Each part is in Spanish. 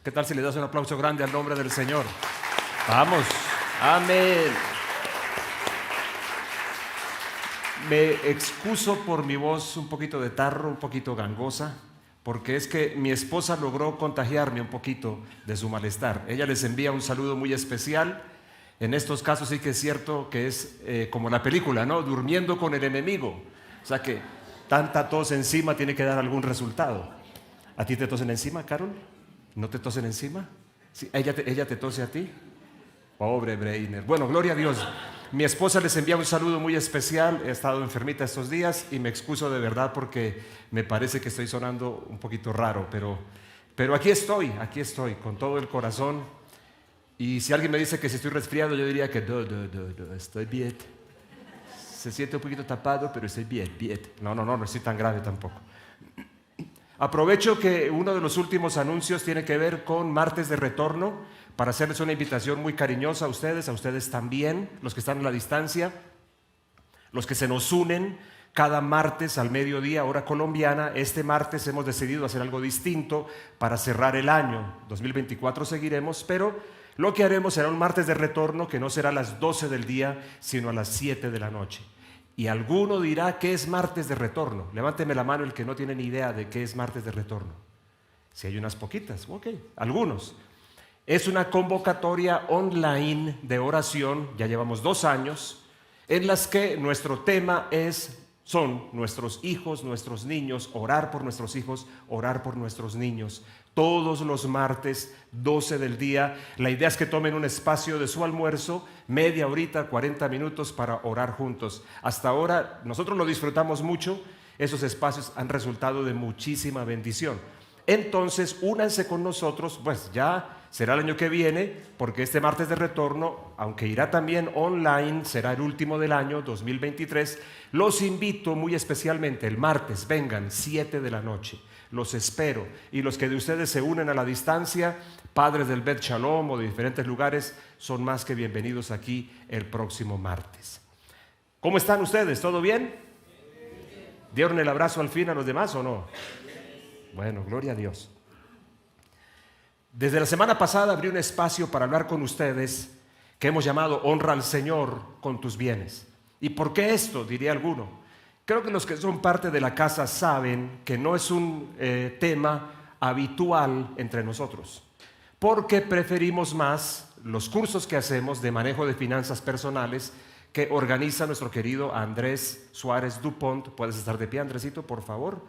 ¿Qué tal si le das un aplauso grande al nombre del Señor? Vamos, amén. Me excuso por mi voz un poquito de tarro, un poquito gangosa, porque es que mi esposa logró contagiarme un poquito de su malestar. Ella les envía un saludo muy especial. En estos casos sí que es cierto que es como la película, ¿no? Durmiendo con el enemigo. O sea que tanta tos encima tiene que dar algún resultado. ¿A ti te tosen encima, Carol? ¿No te tosen encima? ¿Sí? ¿Ella te tose a ti? Pobre Breiner. Bueno, gloria a Dios. Mi esposa les envía un saludo muy especial. He estado enfermita estos días y me excuso de verdad porque me parece que estoy sonando un poquito raro, pero aquí estoy con todo el corazón. Y si alguien me dice que si estoy resfriado, yo diría que no, estoy bien. Se siente un poquito tapado, pero estoy bien. No estoy tan grave tampoco. Aprovecho que uno de los últimos anuncios tiene que ver con martes de retorno para hacerles una invitación muy cariñosa a ustedes también, los que están a la distancia, los que se nos unen cada martes al mediodía, hora colombiana. Este martes hemos decidido hacer algo distinto para cerrar el año. 2024 seguiremos, pero lo que haremos será un martes de retorno que no será a las 12 del día, sino a las 7 de la noche. Y alguno dirá, ¿qué es martes de retorno? Levánteme la mano el que no tiene ni idea de qué es martes de retorno. Si hay unas poquitas, ok, algunos. Es una convocatoria online de oración, ya llevamos 2 años, en las que nuestro tema son nuestros hijos, nuestros niños, orar por nuestros hijos, orar por nuestros niños. Todos los martes, 12 del día, la idea es que tomen un espacio de su almuerzo, media horita, 40 minutos para orar juntos. Hasta ahora nosotros lo disfrutamos mucho, esos espacios han resultado de muchísima bendición. Entonces, únanse con nosotros, pues ya será el año que viene, porque este martes de retorno, aunque irá también online, será el último del año 2023. Los invito muy especialmente el martes, vengan 7 de la noche, los espero. Y los que de ustedes se unen a la distancia, padres del Bet Shalom o de diferentes lugares, son más que bienvenidos aquí el próximo martes. ¿Cómo están ustedes? ¿Todo bien? ¿Dieron el abrazo al fin a los demás o no? Bueno, gloria a Dios. Desde la semana pasada abrí un espacio para hablar con ustedes que hemos llamado Honra al Señor con tus bienes. ¿Y por qué esto? Diría alguno. Creo que los que son parte de la casa saben que no es un tema habitual entre nosotros, porque preferimos más los cursos que hacemos de manejo de finanzas personales que organiza nuestro querido Andrés Suárez Dupont. ¿Puedes estar de pie, Andresito, por favor?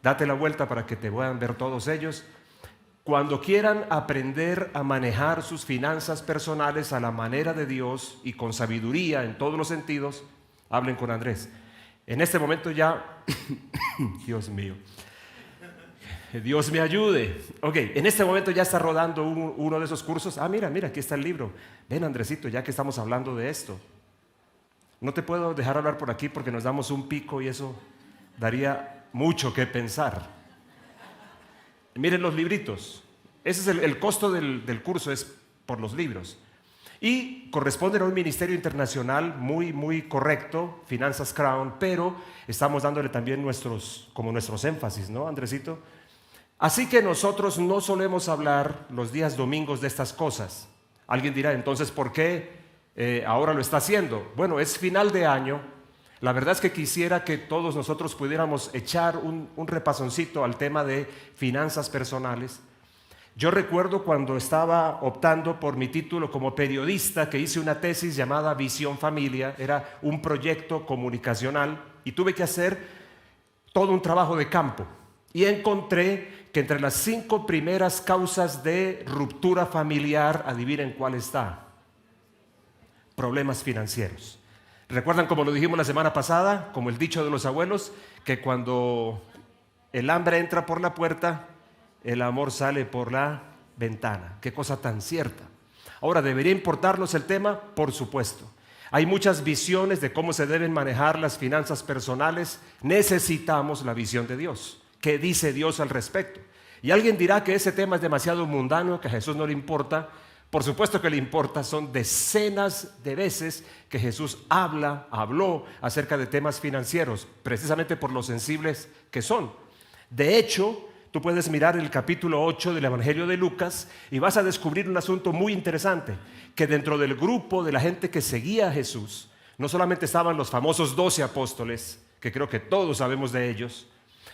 Date la vuelta para que te puedan ver todos ellos. Cuando quieran aprender a manejar sus finanzas personales a la manera de Dios y con sabiduría en todos los sentidos, hablen con Andrés. En este momento ya, Dios mío, Dios me ayude. Ok, en este momento ya está rodando uno de esos cursos. Mira, aquí está el libro. Ven, Andresito, ya que estamos hablando de esto. No te puedo dejar hablar por aquí porque nos damos un pico y eso daría mucho que pensar. Miren los libritos. Ese es el costo del curso, es por los libros. Y corresponden a un ministerio internacional muy correcto, Finanzas Crown, pero estamos dándole también nuestros énfasis, ¿no, Andresito? Así que nosotros no solemos hablar los días domingos de estas cosas. Alguien dirá, entonces, ¿por qué ahora lo está haciendo? Bueno, es final de año. La verdad es que quisiera que todos nosotros pudiéramos echar un repasoncito al tema de finanzas personales. Yo recuerdo cuando estaba optando por mi título como periodista que hice una tesis llamada Visión Familia. Era un proyecto comunicacional y tuve que hacer todo un trabajo de campo. Y encontré que entre las 5 primeras causas de ruptura familiar, adivinen cuál está: problemas financieros. ¿Recuerdan como lo dijimos la semana pasada? Como el dicho de los abuelos, que cuando el hambre entra por la puerta, el amor sale por la ventana. Qué cosa tan cierta. Ahora, ¿debería importarnos el tema? Por supuesto. Hay muchas visiones de cómo se deben manejar las finanzas personales. Necesitamos la visión de Dios. ¿Qué dice Dios al respecto? Y alguien dirá que ese tema es demasiado mundano, que a Jesús no le importa. Por supuesto que le importa. Son decenas de veces que Jesús habló acerca de temas financieros, precisamente por lo sensibles que son. De hecho, tú puedes mirar el capítulo 8 del Evangelio de Lucas y vas a descubrir un asunto muy interesante, que dentro del grupo de la gente que seguía a Jesús, no solamente estaban los famosos 12 apóstoles, que creo que todos sabemos de ellos,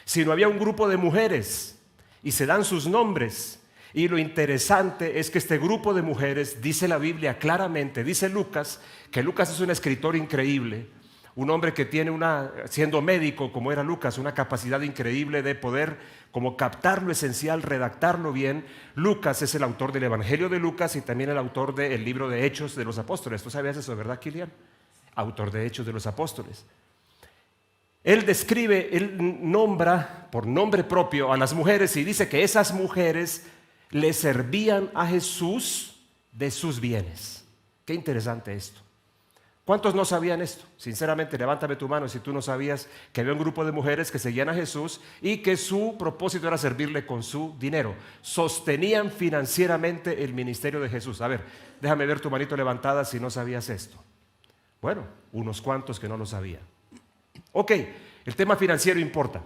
sino había un grupo de mujeres y se dan sus nombres. Y lo interesante es que este grupo de mujeres, dice la Biblia claramente, dice Lucas, que Lucas es un escritor increíble, un hombre que tiene siendo médico como era Lucas, una capacidad increíble de poder como captar lo esencial, redactarlo bien. Lucas es el autor del Evangelio de Lucas y también el autor del libro de Hechos de los Apóstoles. ¿Tú sabías eso, verdad, Kilian? Autor de Hechos de los Apóstoles. Él describe, él nombra por nombre propio a las mujeres y dice que esas mujeres le servían a Jesús de sus bienes. Qué interesante esto. ¿Cuántos no sabían esto? Sinceramente, levántame tu mano si tú no sabías que había un grupo de mujeres que seguían a Jesús y que su propósito era servirle con su dinero. Sostenían financieramente el ministerio de Jesús. A ver, déjame ver tu manito levantada si no sabías esto. Bueno, unos cuantos que no lo sabían. Ok, el tema financiero importa.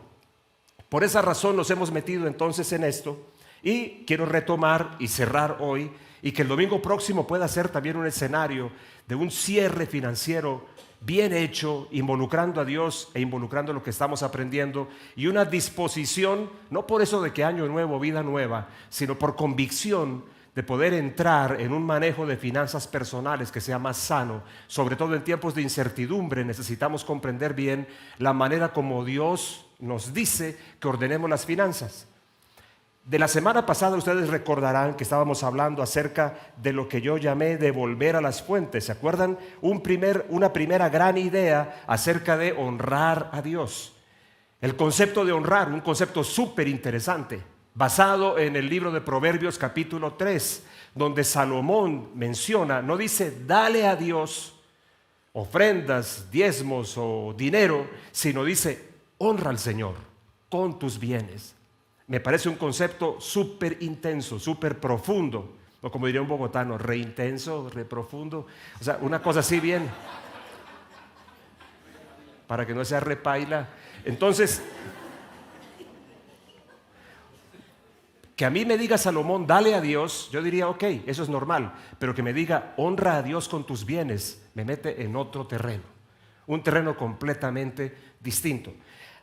Por esa razón nos hemos metido entonces en esto. Y quiero retomar y cerrar hoy y que el domingo próximo pueda ser también un escenario de un cierre financiero bien hecho, involucrando a Dios e involucrando lo que estamos aprendiendo y una disposición, no por eso de que año nuevo, vida nueva, sino por convicción de poder entrar en un manejo de finanzas personales que sea más sano. Sobre todo en tiempos de incertidumbre necesitamos comprender bien la manera como Dios nos dice que ordenemos las finanzas. De la semana pasada ustedes recordarán que estábamos hablando acerca de lo que yo llamé de volver a las fuentes. ¿Se acuerdan? Una primera gran idea acerca de honrar a Dios. El concepto de honrar, un concepto súper interesante, basado en el libro de Proverbios capítulo 3, donde Salomón menciona, no dice dale a Dios ofrendas, diezmos o dinero, sino dice honra al Señor con tus bienes. Me parece un concepto súper intenso, súper profundo, o como diría un bogotano, re intenso, re profundo, o sea, una cosa así bien, para que no sea repaila. Entonces, que a mí me diga Salomón, dale a Dios, yo diría, ok, eso es normal, pero que me diga, honra a Dios con tus bienes, me mete en otro terreno, un terreno completamente distinto.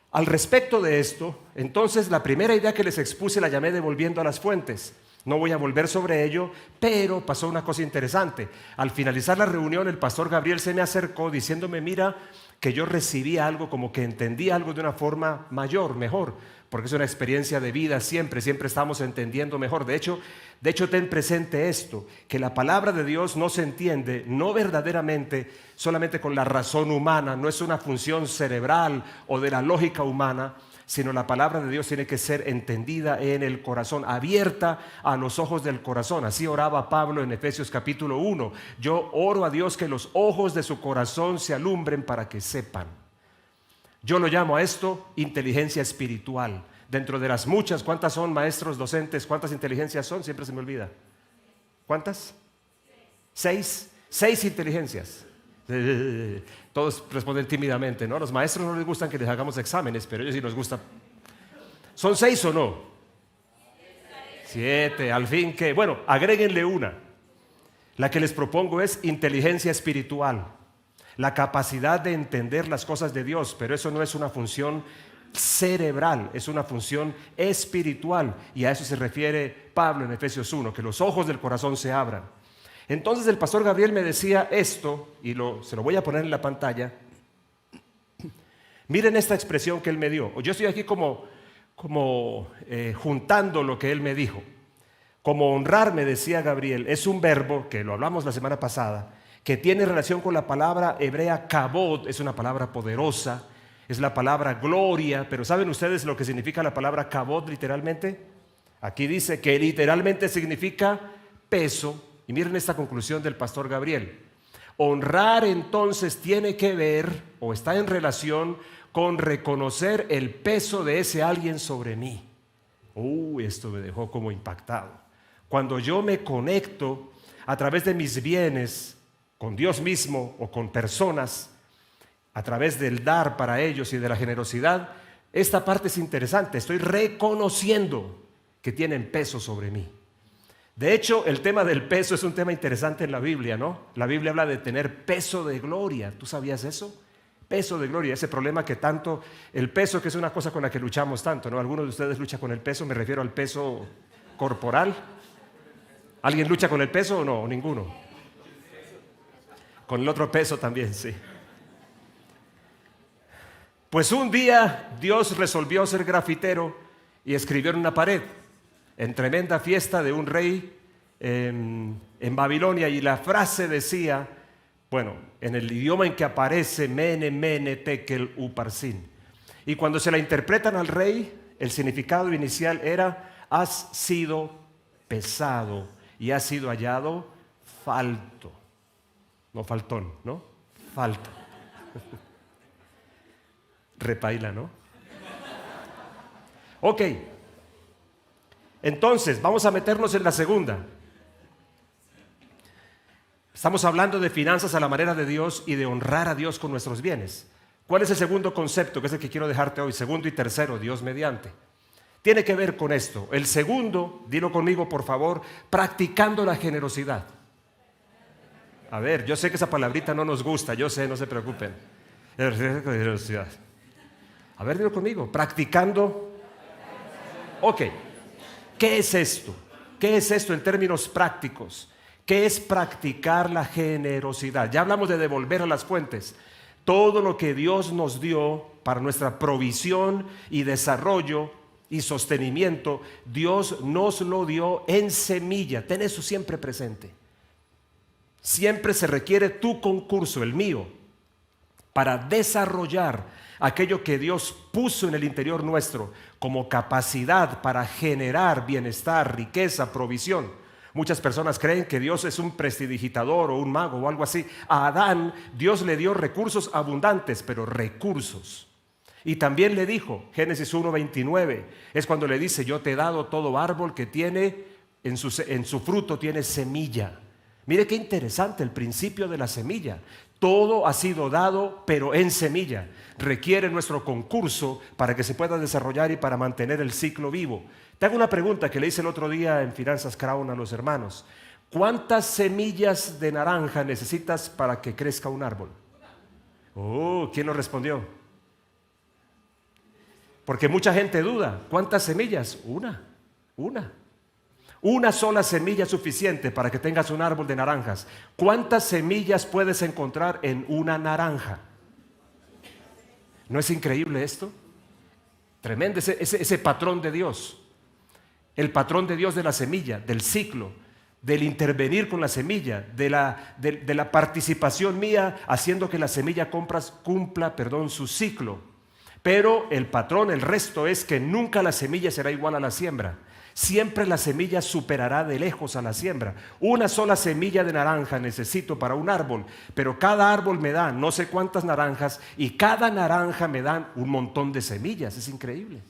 Al respecto de esto, entonces la primera idea que les expuse la llamé de volviendo a las fuentes. No voy a volver sobre ello, pero pasó una cosa interesante. Al finalizar la reunión, el pastor Gabriel se me acercó diciéndome, mira, que yo recibí algo, como que entendí algo de una forma mayor, mejor, porque es una experiencia de vida siempre estamos entendiendo mejor. De hecho, ten presente esto, que la palabra de Dios no se entiende, no verdaderamente, solamente con la razón humana, no es una función cerebral o de la lógica humana, sino la palabra de Dios tiene que ser entendida en el corazón, abierta a los ojos del corazón. Así oraba Pablo en Efesios capítulo 1. Yo oro a Dios que los ojos de su corazón se alumbren para que sepan. Yo lo llamo a esto inteligencia espiritual. Dentro de las muchas, ¿cuántas son maestros, docentes? ¿Cuántas inteligencias son? Siempre se me olvida. ¿Cuántas? 6 inteligencias. Todos responden tímidamente, ¿no? Los maestros no les gustan que les hagamos exámenes, pero a ellos sí nos gusta. ¿Son 6 o no? 7, al fin que, bueno, agréguenle una. La que les propongo es inteligencia espiritual, la capacidad de entender las cosas de Dios, pero eso no es una función cerebral, es una función espiritual, y a eso se refiere Pablo en Efesios 1, que los ojos del corazón se abran. Entonces el pastor Gabriel me decía esto, y se lo voy a poner en la pantalla. Miren esta expresión que él me dio. Yo estoy aquí como juntando lo que él me dijo. Como honrar, me decía Gabriel, es un verbo, que lo hablamos la semana pasada, que tiene relación con la palabra hebrea kabod, es una palabra poderosa, es la palabra gloria, pero ¿saben ustedes lo que significa la palabra kabod literalmente? Aquí dice que literalmente significa peso. Y miren esta conclusión del pastor Gabriel. Honrar entonces tiene que ver o está en relación con reconocer el peso de ese alguien sobre mí. Esto me dejó como impactado. Cuando yo me conecto a través de mis bienes con Dios mismo o con personas, a través del dar para ellos y de la generosidad, esta parte es interesante, estoy reconociendo que tienen peso sobre mí. De hecho, el tema del peso es un tema interesante en la Biblia, ¿no? La Biblia habla de tener peso de gloria. ¿Tú sabías eso? Peso de gloria, ese problema que tanto, el peso que es una cosa con la que luchamos tanto, ¿no? Algunos de ustedes luchan con el peso, me refiero al peso corporal. ¿Alguien lucha con el peso o no? Ninguno. Con el otro peso también, sí. Pues un día Dios resolvió ser grafitero y escribió en una pared, en tremenda fiesta de un rey en Babilonia, y la frase decía, bueno, en el idioma en que aparece, Mene, Mene, Tekel, Uparsin. Y cuando se la interpretan al rey, el significado inicial era, has sido pesado y has sido hallado falto. No faltón, ¿no? Falto. Repaila, ¿no? Ok. Entonces, vamos a meternos en la segunda. Estamos hablando de finanzas a la manera de Dios y de honrar a Dios con nuestros bienes. ¿Cuál es el segundo concepto? Que es el que quiero dejarte hoy. Segundo y tercero, Dios mediante. Tiene que ver con esto. El segundo, dilo conmigo por favor, practicando la generosidad. A ver, yo sé que esa palabrita no nos gusta, yo sé, no se preocupen. Generosidad. A ver, dilo conmigo, practicando. Ok, ¿qué es esto? ¿Qué es esto en términos prácticos? ¿Qué es practicar la generosidad? Ya hablamos de devolver a las fuentes. Todo lo que Dios nos dio para nuestra provisión y desarrollo y sostenimiento, Dios nos lo dio en semilla. Ten eso siempre presente. Siempre se requiere tu concurso, el mío, para desarrollar aquello que Dios puso en el interior nuestro como capacidad para generar bienestar, riqueza, provisión. Muchas personas creen que Dios es un prestidigitador o un mago o algo así. A Adán Dios le dio recursos abundantes, pero recursos. Y también le dijo, Génesis 1:29, es cuando le dice, yo te he dado todo árbol que tiene, en su fruto tiene semilla. Mire qué interesante el principio de la semilla. Todo ha sido dado, pero en semilla. Requiere nuestro concurso para que se pueda desarrollar y para mantener el ciclo vivo. Te hago una pregunta que le hice el otro día en Finanzas Crown a los hermanos. ¿Cuántas semillas de naranja necesitas para que crezca un árbol? Oh, ¿quién lo respondió? Porque mucha gente duda. ¿Cuántas semillas? Una. Una sola semilla es suficiente para que tengas un árbol de naranjas. ¿Cuántas semillas puedes encontrar en una naranja? ¿No es increíble esto? Tremendo ese patrón de Dios. El patrón de Dios de la semilla, del ciclo, del intervenir con la semilla, de la participación mía haciendo que la semilla cumpla su ciclo. Pero el patrón, el resto es que nunca la semilla será igual a la siembra. Siempre la semilla superará de lejos a la siembra. Una sola semilla de naranja necesito para un árbol, pero cada árbol me da no sé cuántas naranjas y cada naranja me da un montón de semillas. Es increíble.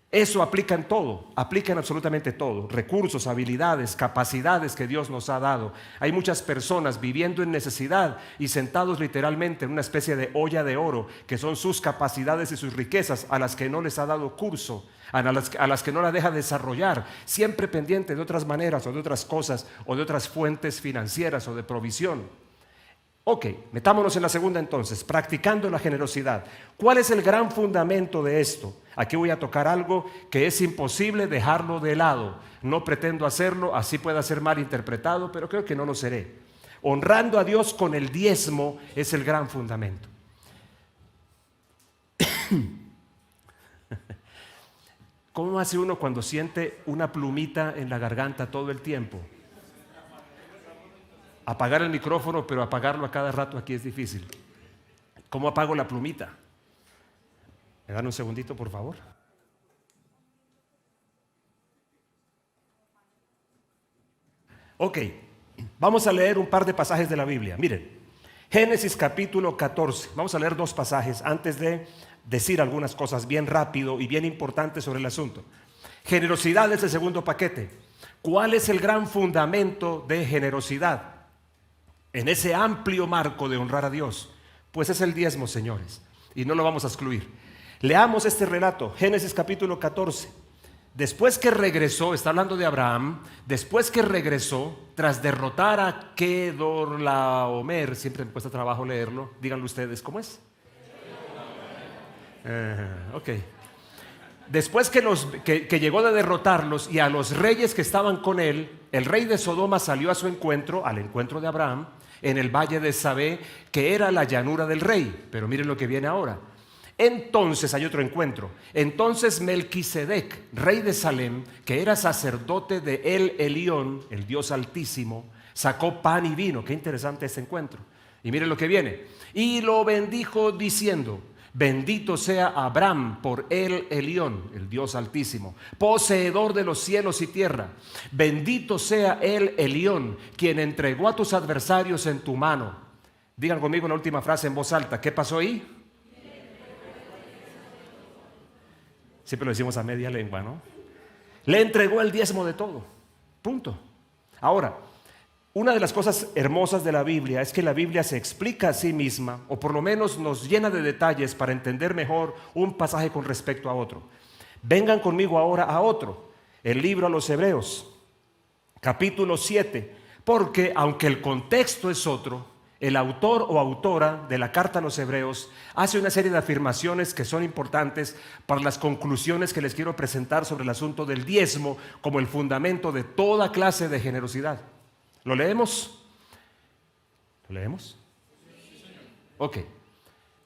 Eso aplica en todo, aplica en absolutamente todo. Recursos, habilidades, capacidades que Dios nos ha dado. Hay muchas personas viviendo en necesidad y sentados literalmente en una especie de olla de oro, que son sus capacidades y sus riquezas a las que no les ha dado curso, a las que no la deja desarrollar, siempre pendiente de otras maneras o de otras cosas o de otras fuentes financieras o de provisión. Ok, metámonos en la segunda entonces, practicando la generosidad. ¿Cuál es el gran fundamento de esto? Aquí voy a tocar algo que es imposible dejarlo de lado. No pretendo hacerlo, así pueda ser mal interpretado, pero creo que no lo seré. Honrando a Dios con el diezmo es el gran fundamento. ¿Cómo hace uno cuando siente una plumita en la garganta todo el tiempo? Apagar el micrófono, pero apagarlo a cada rato aquí es difícil. ¿Cómo apago la plumita? ¿Me dan un segundito, por favor? Ok, vamos a leer un par de pasajes de la Biblia. Miren, Génesis capítulo 14. Vamos a leer dos pasajes antes de decir algunas cosas bien rápido y bien importantes sobre el asunto. Generosidad es el segundo paquete. ¿Cuál es el gran fundamento de generosidad? En ese amplio marco de honrar a Dios, pues es el diezmo, señores, y no lo vamos a excluir. Leamos este relato, Génesis capítulo 14. Después que regresó, está hablando de Abraham, después que regresó, tras derrotar a Kedorlaomer, siempre me cuesta trabajo leerlo, díganlo ustedes, ¿cómo es? Ok. Después que llegó de derrotarlos y a los reyes que estaban con él, el rey de Sodoma salió a su encuentro, al encuentro de Abraham, en el valle de Sabé, que era la llanura del rey. Pero miren lo que viene ahora. Entonces hay otro encuentro. Entonces Melquisedec, rey de Salem, que era sacerdote de El Elión, el Dios Altísimo, sacó pan y vino. Qué interesante este encuentro. Y miren lo que viene. Y lo bendijo diciendo: bendito sea Abraham por El Elión, el Dios Altísimo, poseedor de los cielos y tierra. Bendito sea El Elión, quien entregó a tus adversarios en tu mano. Digan conmigo la última frase en voz alta. ¿Qué pasó ahí? Siempre lo decimos a media lengua, ¿no? Le entregó el diezmo de todo. Punto. Ahora, una de las cosas hermosas de la Biblia es que la Biblia se explica a sí misma, o por lo menos nos llena de detalles para entender mejor un pasaje con respecto a otro. Vengan conmigo ahora a otro, el libro a los Hebreos, capítulo 7, porque aunque el contexto es otro, el autor o autora de la carta a los Hebreos hace una serie de afirmaciones que son importantes para las conclusiones que les quiero presentar sobre el asunto del diezmo como el fundamento de toda clase de generosidad. ¿Lo leemos? ¿Lo leemos? Ok.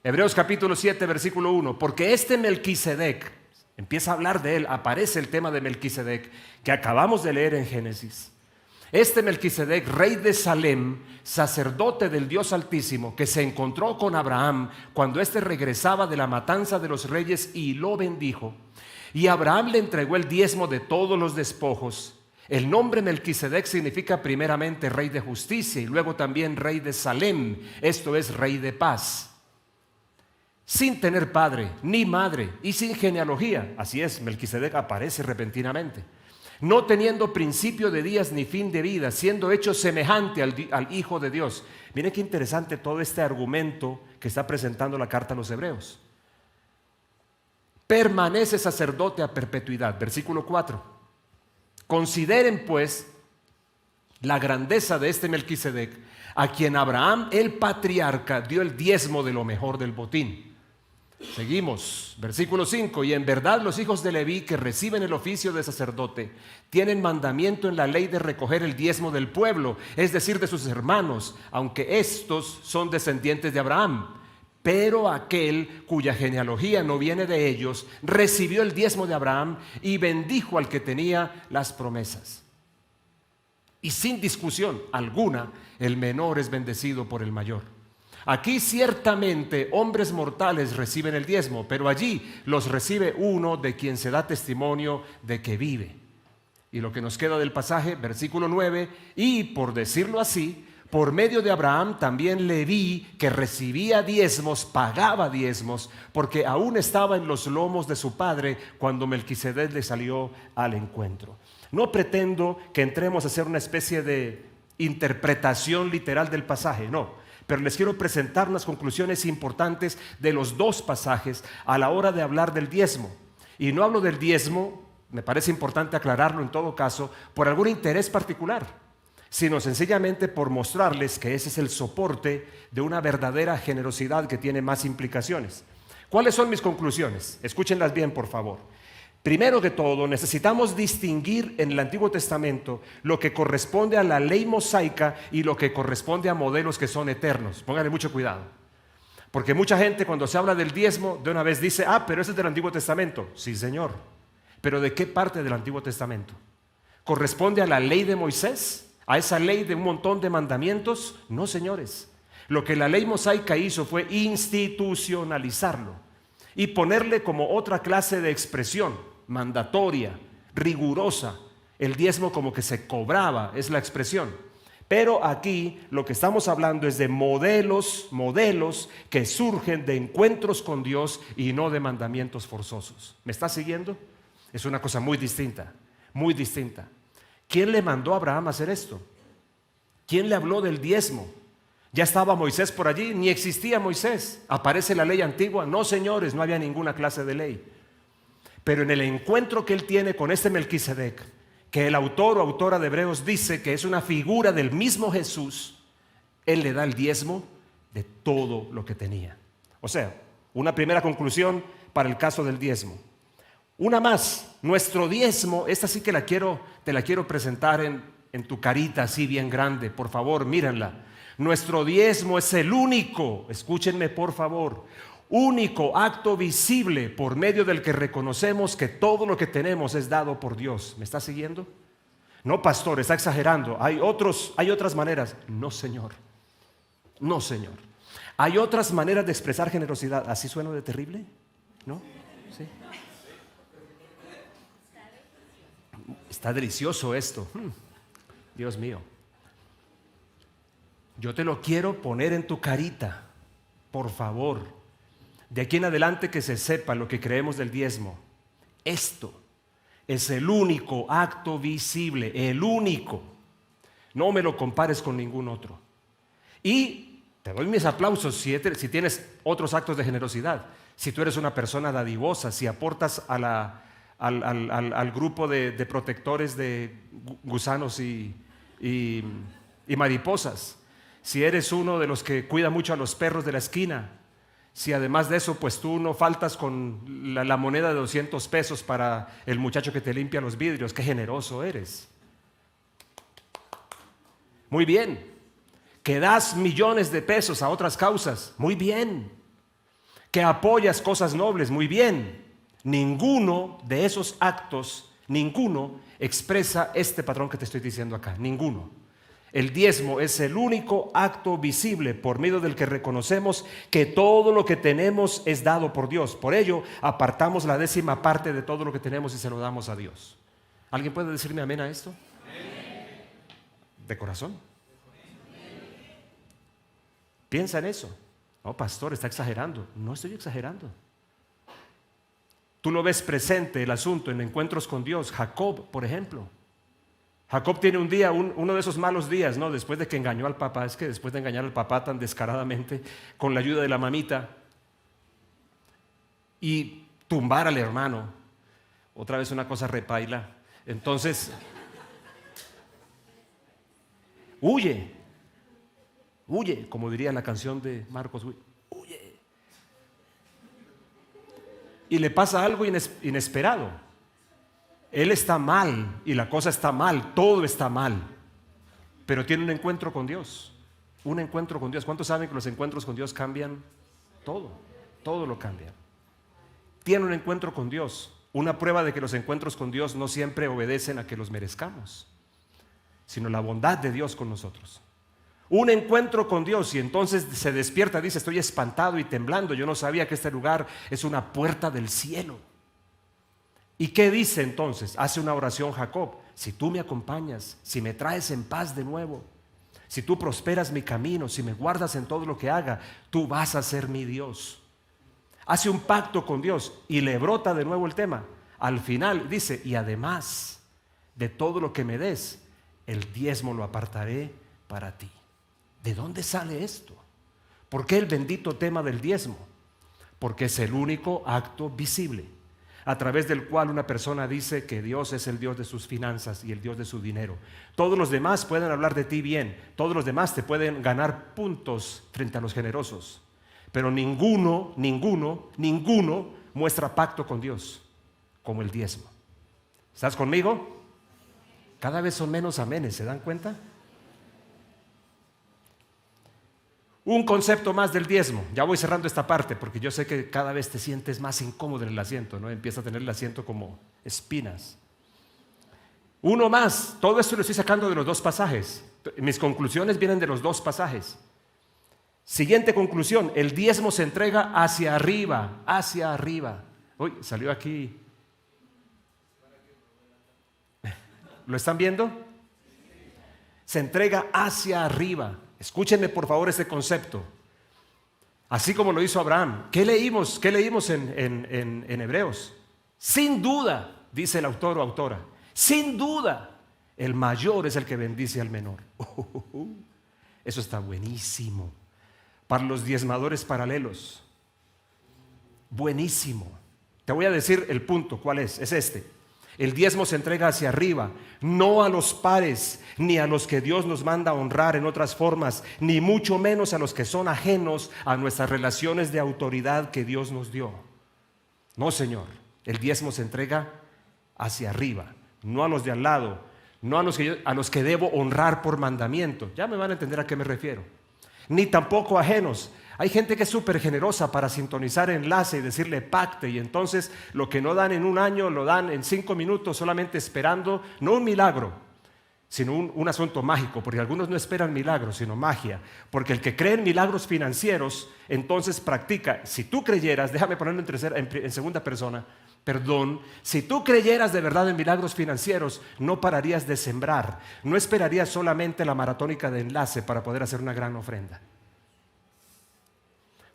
Hebreos capítulo 7, versículo 1. Porque este Melquisedec, empieza a hablar de él, aparece el tema de Melquisedec que acabamos de leer en Génesis. Este Melquisedec, rey de Salem, sacerdote del Dios Altísimo, que se encontró con Abraham cuando éste regresaba de la matanza de los reyes y lo bendijo. Y Abraham le entregó el diezmo de todos los despojos. El nombre Melquisedec significa primeramente rey de justicia y luego también rey de Salem, esto es rey de paz. Sin tener padre ni madre y sin genealogía, así es, Melquisedec aparece repentinamente. No teniendo principio de días ni fin de vida, siendo hecho semejante al Hijo de Dios. Miren qué interesante todo este argumento que está presentando la carta a los Hebreos. Permanece sacerdote a perpetuidad, versículo 4. Consideren pues la grandeza de este Melquisedec, a quien Abraham el patriarca dio el diezmo de lo mejor del botín. Seguimos, versículo 5. Y en verdad los hijos de Leví que reciben el oficio de sacerdote tienen mandamiento en la ley de recoger el diezmo del pueblo, es decir, de sus hermanos, aunque estos son descendientes de Abraham. Pero aquel cuya genealogía no viene de ellos recibió el diezmo de Abraham y bendijo al que tenía las promesas. Y sin discusión alguna, el menor es bendecido por el mayor. Aquí ciertamente hombres mortales reciben el diezmo, pero allí los recibe uno de quien se da testimonio de que vive. Y lo que nos queda del pasaje, versículo 9, y por decirlo así, por medio de Abraham también Leví, que recibía diezmos, pagaba diezmos, porque aún estaba en los lomos de su padre cuando Melquisedec le salió al encuentro. No pretendo que entremos a hacer una especie de interpretación literal del pasaje, no. Pero les quiero presentar unas conclusiones importantes de los dos pasajes a la hora de hablar del diezmo. Y no hablo del diezmo, me parece importante aclararlo en todo caso, por algún interés particular, sino sencillamente por mostrarles que ese es el soporte de una verdadera generosidad que tiene más implicaciones. ¿Cuáles son mis conclusiones? Escúchenlas bien, por favor. Primero que todo, necesitamos distinguir en el Antiguo Testamento lo que corresponde a la ley mosaica y lo que corresponde a modelos que son eternos. Pónganle mucho cuidado. Porque mucha gente cuando se habla del diezmo, de una vez dice, pero ese es del Antiguo Testamento. Sí, señor. ¿Pero de qué parte del Antiguo Testamento? ¿Corresponde a la ley de Moisés? ¿A esa ley de un montón de mandamientos? No, señores. Lo que la ley mosaica hizo fue institucionalizarlo y ponerle como otra clase de expresión mandatoria, rigurosa. El diezmo como que se cobraba, es la expresión. Pero aquí lo que estamos hablando es de modelos que surgen de encuentros con Dios y no de mandamientos forzosos. ¿Me está siguiendo? Es una cosa muy distinta, muy distinta. ¿Quién le mandó a Abraham a hacer esto? ¿Quién le habló del diezmo? ¿Ya estaba Moisés por allí? Ni existía Moisés. ¿Aparece la ley antigua? No, señores, no había ninguna clase de ley. Pero en el encuentro que él tiene con este Melquisedec, que el autor o autora de Hebreos dice que es una figura del mismo Jesús, él le da el diezmo de todo lo que tenía. O sea, una primera conclusión para el caso del diezmo. Una más, nuestro diezmo, esta sí que te la quiero presentar en tu carita así bien grande, por favor, mírenla. Nuestro diezmo es el único, escúchenme por favor, único acto visible por medio del que reconocemos que todo lo que tenemos es dado por Dios. ¿Me está siguiendo? No, pastor, está exagerando. Hay otras maneras. No, Señor. No, Señor. Hay otras maneras de expresar generosidad. ¿Así suena de terrible? ¿No? Sí. Está delicioso esto. Dios mío. Yo te lo quiero poner en tu carita, por favor. De aquí en adelante que se sepa lo que creemos del diezmo. Esto es el único acto visible, el único. No me lo compares con ningún otro. Y te doy mis aplausos si tienes otros actos de generosidad. Si tú eres una persona dadivosa, si aportas al grupo de protectores de gusanos y mariposas. Si eres uno de los que cuida mucho a los perros de la esquina, si además de eso pues tú no faltas con la moneda de 200 pesos para el muchacho que te limpia los vidrios, qué generoso eres. Muy bien. Que das millones de pesos a otras causas, muy bien. Que apoyas cosas nobles, muy bien. Ninguno de esos actos, ninguno expresa este patrón que te estoy diciendo acá, ninguno. El diezmo es el único acto visible por medio del que reconocemos que todo lo que tenemos es dado por Dios. Por ello, apartamos la 10ª parte de todo lo que tenemos y se lo damos a Dios. ¿Alguien puede decirme amén a esto? Amén. ¿De corazón? Piensa en eso. No, pastor, está exagerando. No estoy exagerando. Tú lo ves presente el asunto en encuentros con Dios. Jacob, por ejemplo. Jacob tiene un día, uno de esos malos días, ¿no? Después de que engañó al papá. Es que después de engañar al papá tan descaradamente, con la ayuda de la mamita, y tumbar al hermano, otra vez una cosa repaila. Entonces, huye, como diría la canción de Marcos, huye. Y le pasa algo inesperado. Él está mal y la cosa está mal, todo está mal, pero tiene un encuentro con Dios, un encuentro con Dios. ¿Cuántos saben que los encuentros con Dios cambian todo? Todo lo cambian. Tiene un encuentro con Dios, una prueba de que los encuentros con Dios no siempre obedecen a que los merezcamos, sino la bondad de Dios con nosotros. Un encuentro con Dios y entonces se despierta, dice, estoy espantado y temblando, yo no sabía que este lugar es una puerta del cielo. ¿Y qué dice entonces? Hace una oración Jacob. Si tú me acompañas, si me traes en paz de nuevo, si tú prosperas mi camino, si me guardas en todo lo que haga, tú vas a ser mi Dios. Hace un pacto con Dios y le brota de nuevo el tema. Al final dice, y además de todo lo que me des, el diezmo lo apartaré para ti. ¿De dónde sale esto? ¿Por qué el bendito tema del diezmo? Porque es el único acto visible a través del cual una persona dice que Dios es el Dios de sus finanzas y el Dios de su dinero. Todos los demás pueden hablar de ti bien, todos los demás te pueden ganar puntos frente a los generosos, pero ninguno muestra pacto con Dios como el diezmo. ¿Estás conmigo? Cada vez son menos amenes, ¿se dan cuenta? Un concepto más del diezmo. Ya voy cerrando esta parte porque yo sé que cada vez te sientes más incómodo en el asiento, ¿no? Empieza a tener el asiento como espinas. Uno más. Todo esto lo estoy sacando de los 2 pasajes. Mis conclusiones vienen de los 2 pasajes. Siguiente conclusión. El diezmo se entrega hacia arriba. Hacia arriba. Uy, salió aquí. ¿Lo están viendo? Se entrega hacia arriba. Escúchenme por favor este concepto. Así como lo hizo Abraham. ¿Qué leímos en Hebreos? Sin duda, dice el autor o autora, sin duda, el mayor es el que bendice al menor. Eso está buenísimo. Para los diezmadores paralelos, buenísimo. Te voy a decir el punto, ¿cuál es? Es este. El diezmo se entrega hacia arriba, no a los pares, ni a los que Dios nos manda a honrar en otras formas, ni mucho menos a los que son ajenos a nuestras relaciones de autoridad que Dios nos dio. No, Señor, el diezmo se entrega hacia arriba, no a los de al lado, no a los que debo honrar por mandamiento. Ya me van a entender a qué me refiero. Ni tampoco ajenos. Hay gente que es súper generosa para sintonizar enlace y decirle pacte, y entonces lo que no dan en un año lo dan en 5 minutos, solamente esperando, no un milagro, sino un asunto mágico, porque algunos no esperan milagros, sino magia. Porque el que cree en milagros financieros, entonces practica. Si tú creyeras, déjame ponerlo en segunda persona, perdón, si tú creyeras de verdad en milagros financieros, no pararías de sembrar, no esperarías solamente la maratónica de enlace para poder hacer una gran ofrenda.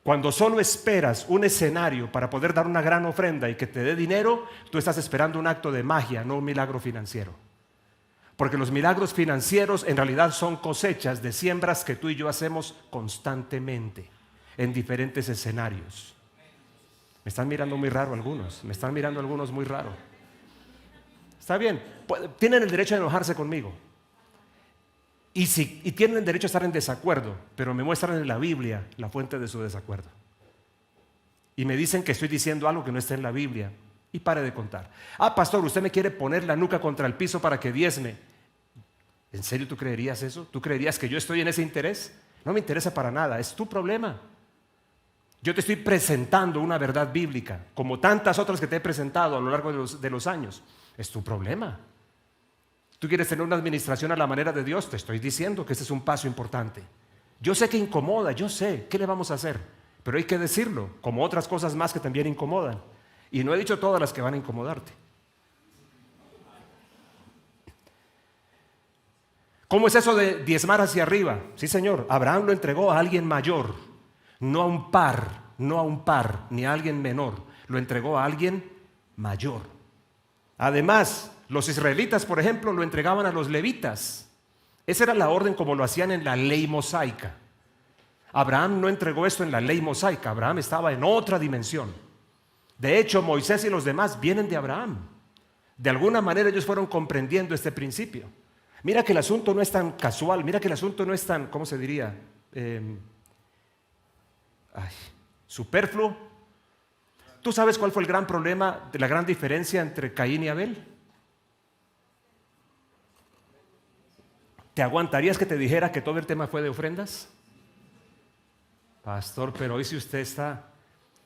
Cuando solo esperas un escenario para poder dar una gran ofrenda y que te dé dinero, tú estás esperando un acto de magia, no un milagro financiero. Porque los milagros financieros en realidad son cosechas de siembras que tú y yo hacemos constantemente en diferentes escenarios. Me están mirando muy raro algunos, me están mirando algunos muy raro. Está bien, tienen el derecho a enojarse conmigo. Y tienen el derecho a estar en desacuerdo, pero me muestran en la Biblia la fuente de su desacuerdo. Y me dicen que estoy diciendo algo que no está en la Biblia. Y pare de contar. Pastor, usted me quiere poner la nuca contra el piso para que diezme. ¿En serio tú creerías eso? ¿Tú creerías que yo estoy en ese interés? No me interesa para nada, es tu problema. Yo te estoy presentando una verdad bíblica, como tantas otras que te he presentado a lo largo de los años. Es tu problema. ¿Tú quieres tener una administración a la manera de Dios? Te estoy diciendo que ese es un paso importante. Yo sé que incomoda, yo sé, ¿qué le vamos a hacer? Pero hay que decirlo, como otras cosas más que también incomodan. Y no he dicho todas las que van a incomodarte. ¿Cómo es eso de diezmar hacia arriba? Sí, Señor, Abraham lo entregó a alguien mayor, no a un par, ni a alguien menor. Lo entregó a alguien mayor. Además, los israelitas, por ejemplo, lo entregaban a los levitas. Esa era la orden como lo hacían en la ley mosaica. Abraham no entregó esto en la ley mosaica. Abraham estaba en otra dimensión. De hecho, Moisés y los demás vienen de Abraham. De alguna manera ellos fueron comprendiendo este principio. Mira que el asunto no es tan casual, mira que el asunto no es tan, ¿cómo se diría? Superfluo. ¿Tú sabes cuál fue el gran problema, la gran diferencia entre Caín y Abel? ¿Te aguantarías que te dijera que todo el tema fue de ofrendas? Pastor, pero hoy si usted está,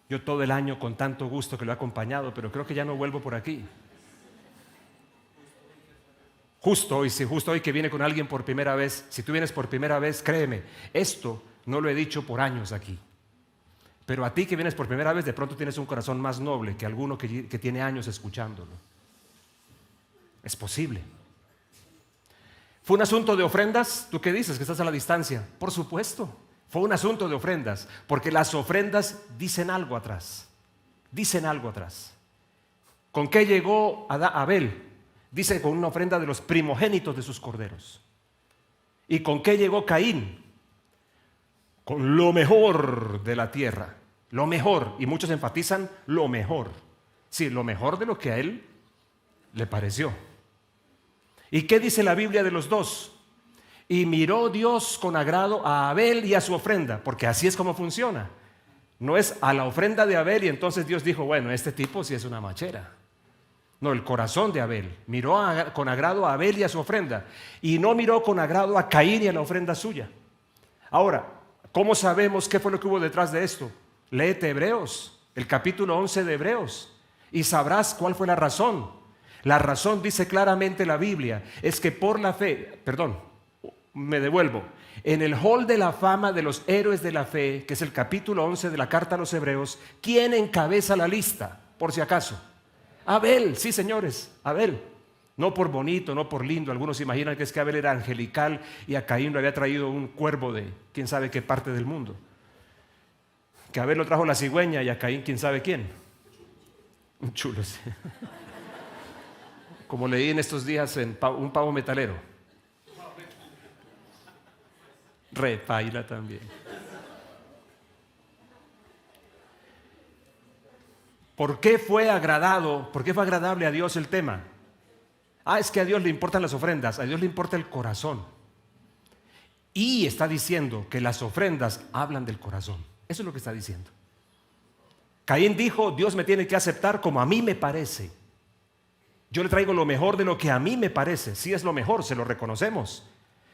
yo todo el año con tanto gusto que lo he acompañado, pero creo que ya no vuelvo por aquí. Justo hoy que viene con alguien por primera vez, si tú vienes por primera vez, créeme, esto no lo he dicho por años aquí. Pero a ti que vienes por primera vez, de pronto tienes un corazón más noble que alguno que tiene años escuchándolo. Es posible. ¿Fue un asunto de ofrendas? ¿Tú qué dices? ¿Que estás a la distancia? Por supuesto, fue un asunto de ofrendas, porque las ofrendas dicen algo atrás. Dicen algo atrás. ¿Con qué llegó Abel? Dice con una ofrenda de los primogénitos de sus corderos. ¿Y con qué llegó Caín? Con lo mejor de la tierra. Lo mejor, y muchos enfatizan lo mejor. Sí, lo mejor de lo que a él le pareció. ¿Y qué dice la Biblia de los dos? Y miró Dios con agrado a Abel y a su ofrenda, porque así es como funciona. No es a la ofrenda de Abel y entonces Dios dijo, bueno, este tipo sí es una machera. No, el corazón de Abel. Miró con agrado a Abel y a su ofrenda. Y no miró con agrado a Caín y a la ofrenda suya. Ahora, ¿cómo sabemos qué fue lo que hubo detrás de esto? Léete Hebreos, el capítulo 11 de Hebreos, y sabrás cuál fue la razón. La razón, dice claramente la Biblia, es que por la fe, me devuelvo, en el hall de la fama de los héroes de la fe, que es el capítulo 11 de la carta a los Hebreos, ¿quién encabeza la lista? Por si acaso. Abel, sí señores, Abel. No por bonito, no por lindo. Algunos imaginan que es que Abel era angelical y a Caín lo había traído un cuervo de quién sabe qué parte del mundo. Que Abel lo trajo la cigüeña y a Caín quién sabe quién. Un chulo, sí. Como leí en estos días en un pavo metalero. Repaila también. ¿Por qué fue agradable a Dios el tema? Es que a Dios le importan las ofrendas, a Dios le importa el corazón. Y está diciendo que las ofrendas hablan del corazón. Eso es lo que está diciendo. Caín dijo, Dios me tiene que aceptar como a mí me parece. Yo le traigo lo mejor de lo que a mí me parece. Sí es lo mejor, se lo reconocemos.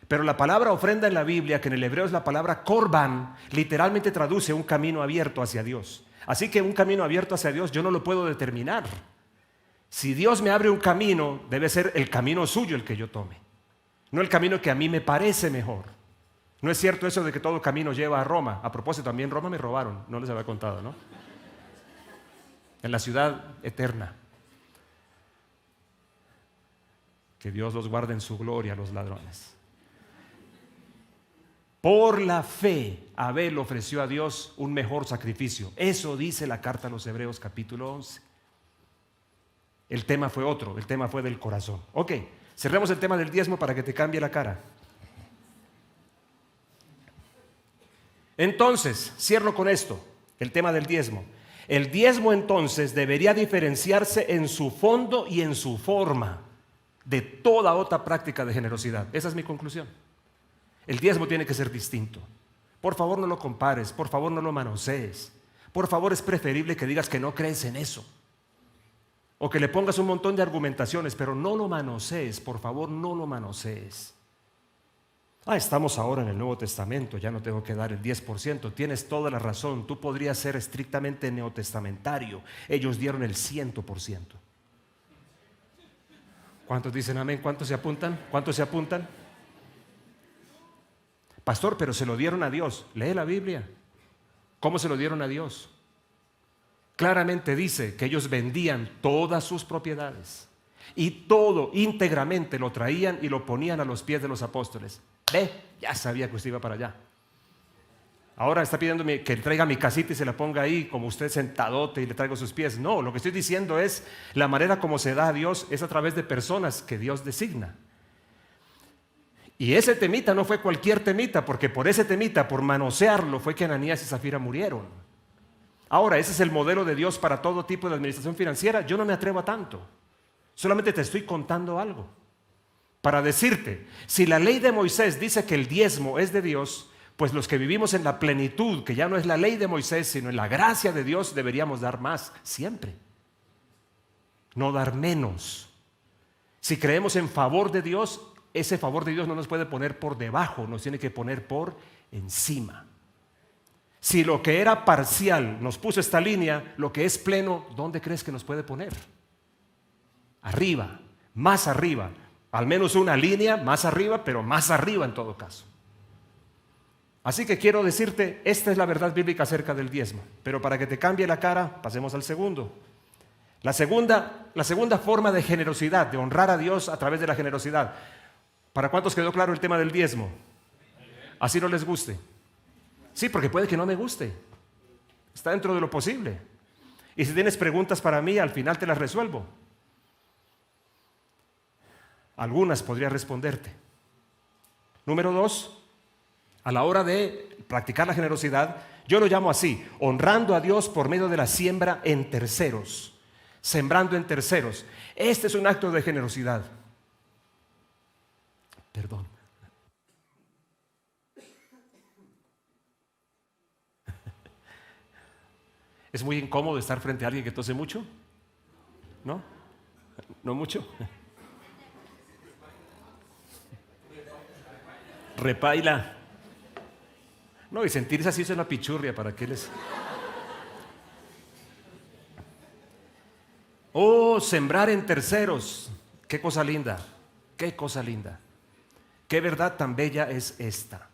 Pero la palabra ofrenda en la Biblia, que en el hebreo es la palabra korban, literalmente traduce un camino abierto hacia Dios. Así que un camino abierto hacia Dios yo no lo puedo determinar. Si Dios me abre un camino, debe ser el camino suyo el que yo tome, no el camino que a mí me parece mejor. No es cierto eso de que todo camino lleva a Roma. A propósito, también Roma me robaron, no les había contado, ¿no? En la ciudad eterna. Que Dios los guarde en su gloria a los ladrones. Por la fe, Abel ofreció a Dios un mejor sacrificio. Eso dice la carta a los Hebreos capítulo 11. El tema fue otro, el tema fue del corazón. Ok, cerremos el tema del diezmo para que te cambie la cara. Entonces, cierro con esto, el tema del diezmo. El diezmo entonces debería diferenciarse en su fondo y en su forma de toda otra práctica de generosidad. Esa es mi conclusión. El diezmo tiene que ser distinto. Por favor, no lo compares, por favor, no lo manosees. Por favor, es preferible que digas que no crees en eso. O que le pongas un montón de argumentaciones, pero no lo manosees, por favor, no lo manosees. Estamos ahora en el Nuevo Testamento, ya no tengo que dar el 10%. Tienes toda la razón, tú podrías ser estrictamente neotestamentario. Ellos dieron el 100%. ¿Cuántos dicen amén? ¿Cuántos se apuntan? ¿Cuántos se apuntan? Pastor, pero se lo dieron a Dios. Lee la Biblia. ¿Cómo se lo dieron a Dios? Claramente dice que ellos vendían todas sus propiedades y todo íntegramente lo traían y lo ponían a los pies de los apóstoles. Ya sabía que usted iba para allá. Ahora está pidiéndome que traiga mi casita y se la ponga ahí como usted sentadote y le traigo sus pies. No, lo que estoy diciendo es la manera como se da a Dios es a través de personas que Dios designa. Y ese temita no fue cualquier temita, porque por ese temita, por manosearlo, fue que Ananías y Zafira murieron. Ahora, ese es el modelo de Dios para todo tipo de administración financiera. Yo no me atrevo a tanto. Solamente te estoy contando algo para decirte, si la ley de Moisés dice que el diezmo es de Dios, pues los que vivimos en la plenitud, que ya no es la ley de Moisés, sino en la gracia de Dios, deberíamos dar más siempre, no dar menos. Si creemos en favor de Dios, ese favor de Dios no nos puede poner por debajo, nos tiene que poner por encima. Si lo que era parcial nos puso esta línea, lo que es pleno, ¿dónde crees que nos puede poner? Arriba, más arriba. Al menos una línea más arriba, pero más arriba en todo caso. Así que quiero decirte, esta es la verdad bíblica acerca del diezmo. Pero para que te cambie la cara, pasemos al segundo. La segunda forma de generosidad, de honrar a Dios a través de la generosidad. ¿Para cuántos quedó claro el tema del diezmo? Así no les guste. Sí, porque puede que no me guste. Está dentro de lo posible. Y si tienes preguntas para mí, al final te las resuelvo. Algunas podría responderte. Número 2, a la hora de practicar la generosidad, yo lo llamo así, honrando a Dios por medio de la siembra en terceros. Sembrando en terceros. Este es un acto de generosidad. Perdón. ¿Es muy incómodo estar frente a alguien que tose mucho? ¿No? ¿No mucho? Repaila. No, y sentirse así es una pichurria, ¿para qué les...? Sembrar en terceros. Qué cosa linda, qué cosa linda. Qué verdad tan bella es esta.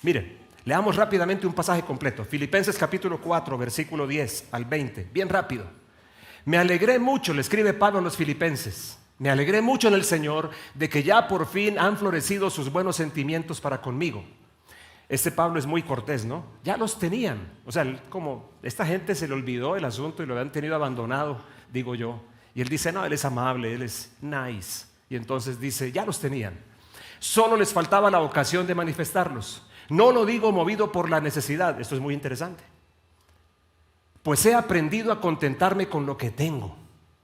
Miren, leamos rápidamente un pasaje completo. Filipenses capítulo 4, versículo 10 al 20. Bien rápido. Me alegré mucho, le escribe Pablo a los filipenses. Me alegré mucho en el Señor de que ya por fin han florecido sus buenos sentimientos para conmigo. Este Pablo es muy cortés, ¿no? Ya los tenían. O sea, como esta gente se le olvidó el asunto y lo habían tenido abandonado, digo yo. Y él dice, no, él es amable, él es nice. Y entonces dice, ya los tenían. Solo les faltaba la ocasión de manifestarlos. No lo digo movido por la necesidad. Esto es muy interesante. Pues he aprendido a contentarme con lo que tengo.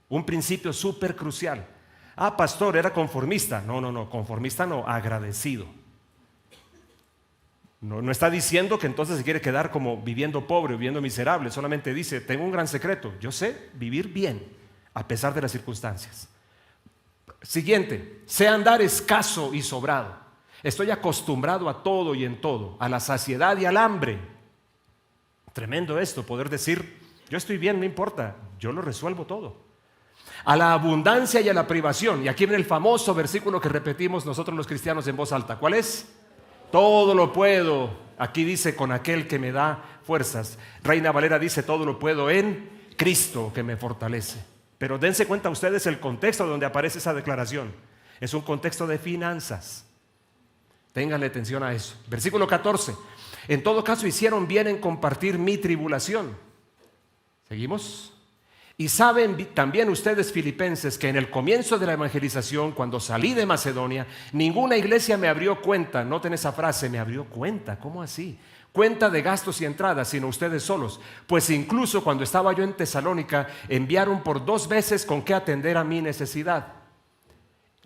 Un principio súper crucial. Ah, pastor, era conformista. No, conformista no, agradecido. No está diciendo que entonces se quiere quedar como viviendo pobre, viviendo miserable. Solamente dice, tengo un gran secreto. Yo sé vivir bien a pesar de las circunstancias. Siguiente, sé andar escaso y sobrado. Estoy acostumbrado a todo y en todo, a la saciedad y al hambre. Tremendo esto, poder decir, yo estoy bien, no importa, yo lo resuelvo todo. A la abundancia y a la privación. Y aquí viene el famoso versículo que repetimos nosotros los cristianos en voz alta. ¿Cuál es? Todo lo puedo. Aquí dice, con aquel que me da fuerzas. Reina Valera dice, todo lo puedo en Cristo que me fortalece. Pero dense cuenta ustedes el contexto donde aparece esa declaración. Es un contexto de finanzas. Ténganle atención a eso. Versículo 14. En todo caso hicieron bien en compartir mi tribulación. ¿Seguimos? Y saben también ustedes, filipenses, que en el comienzo de la evangelización, cuando salí de Macedonia, ninguna iglesia me abrió cuenta. Noten esa frase, me abrió cuenta. ¿Cómo así? Cuenta de gastos y entradas, sino ustedes solos. Pues incluso cuando estaba yo en Tesalónica, enviaron por 2 veces con qué atender a mi necesidad.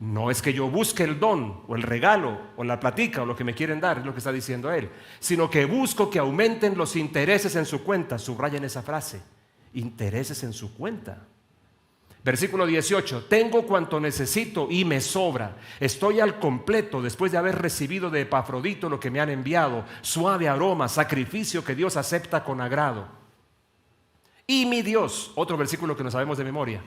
No es que yo busque el don o el regalo o la platica o lo que me quieren dar, es lo que está diciendo él, sino que busco que aumenten los intereses en su cuenta. Subrayen esa frase, intereses en su cuenta. Versículo 18, tengo cuanto necesito y me sobra. Estoy al completo después de haber recibido de Epafrodito lo que me han enviado, suave aroma, sacrificio que Dios acepta con agrado. Y mi Dios, otro versículo que no sabemos de memoria,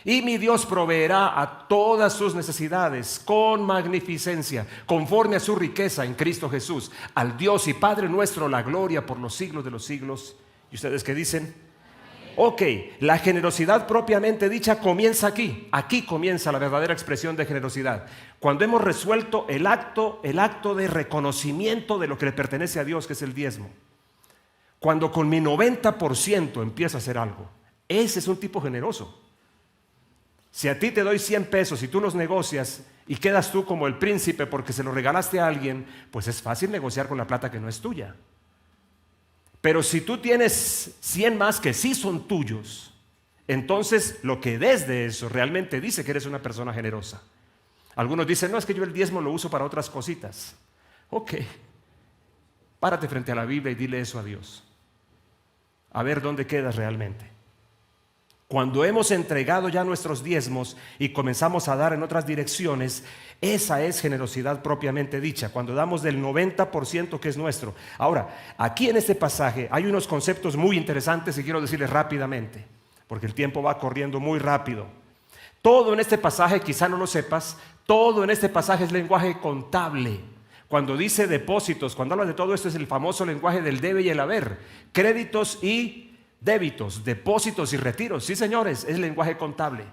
y mi Dios proveerá a todas sus necesidades con magnificencia, conforme a su riqueza en Cristo Jesús. Al Dios y Padre nuestro la gloria por los siglos de los siglos. ¿Y ustedes qué dicen? Ok, la generosidad propiamente dicha comienza aquí. Aquí comienza la verdadera expresión de generosidad. Cuando hemos resuelto el acto de reconocimiento de lo que le pertenece a Dios, que es el diezmo. Cuando con mi 90% empiezo a hacer algo. Ese es un tipo generoso. Si a ti te doy 100 pesos y tú los negocias y quedas tú como el príncipe porque se lo regalaste a alguien, pues es fácil negociar con la plata que no es tuya. Pero si tú tienes 100 más que sí son tuyos, entonces lo que des de eso realmente dice que eres una persona generosa. Algunos dicen, no, es que yo el diezmo lo uso para otras cositas. Ok, párate frente a la Biblia y dile eso a Dios. A ver dónde quedas realmente. Cuando hemos entregado ya nuestros diezmos y comenzamos a dar en otras direcciones, esa es generosidad propiamente dicha, cuando damos del 90% que es nuestro. Ahora, aquí en este pasaje hay unos conceptos muy interesantes y quiero decirles rápidamente, porque el tiempo va corriendo muy rápido. Todo en este pasaje, quizá no lo sepas, todo en este pasaje es lenguaje contable. Cuando dice depósitos, cuando habla de todo esto es el famoso lenguaje del debe y el haber, créditos y débitos, depósitos y retiros. Sí, señores, es lenguaje contable.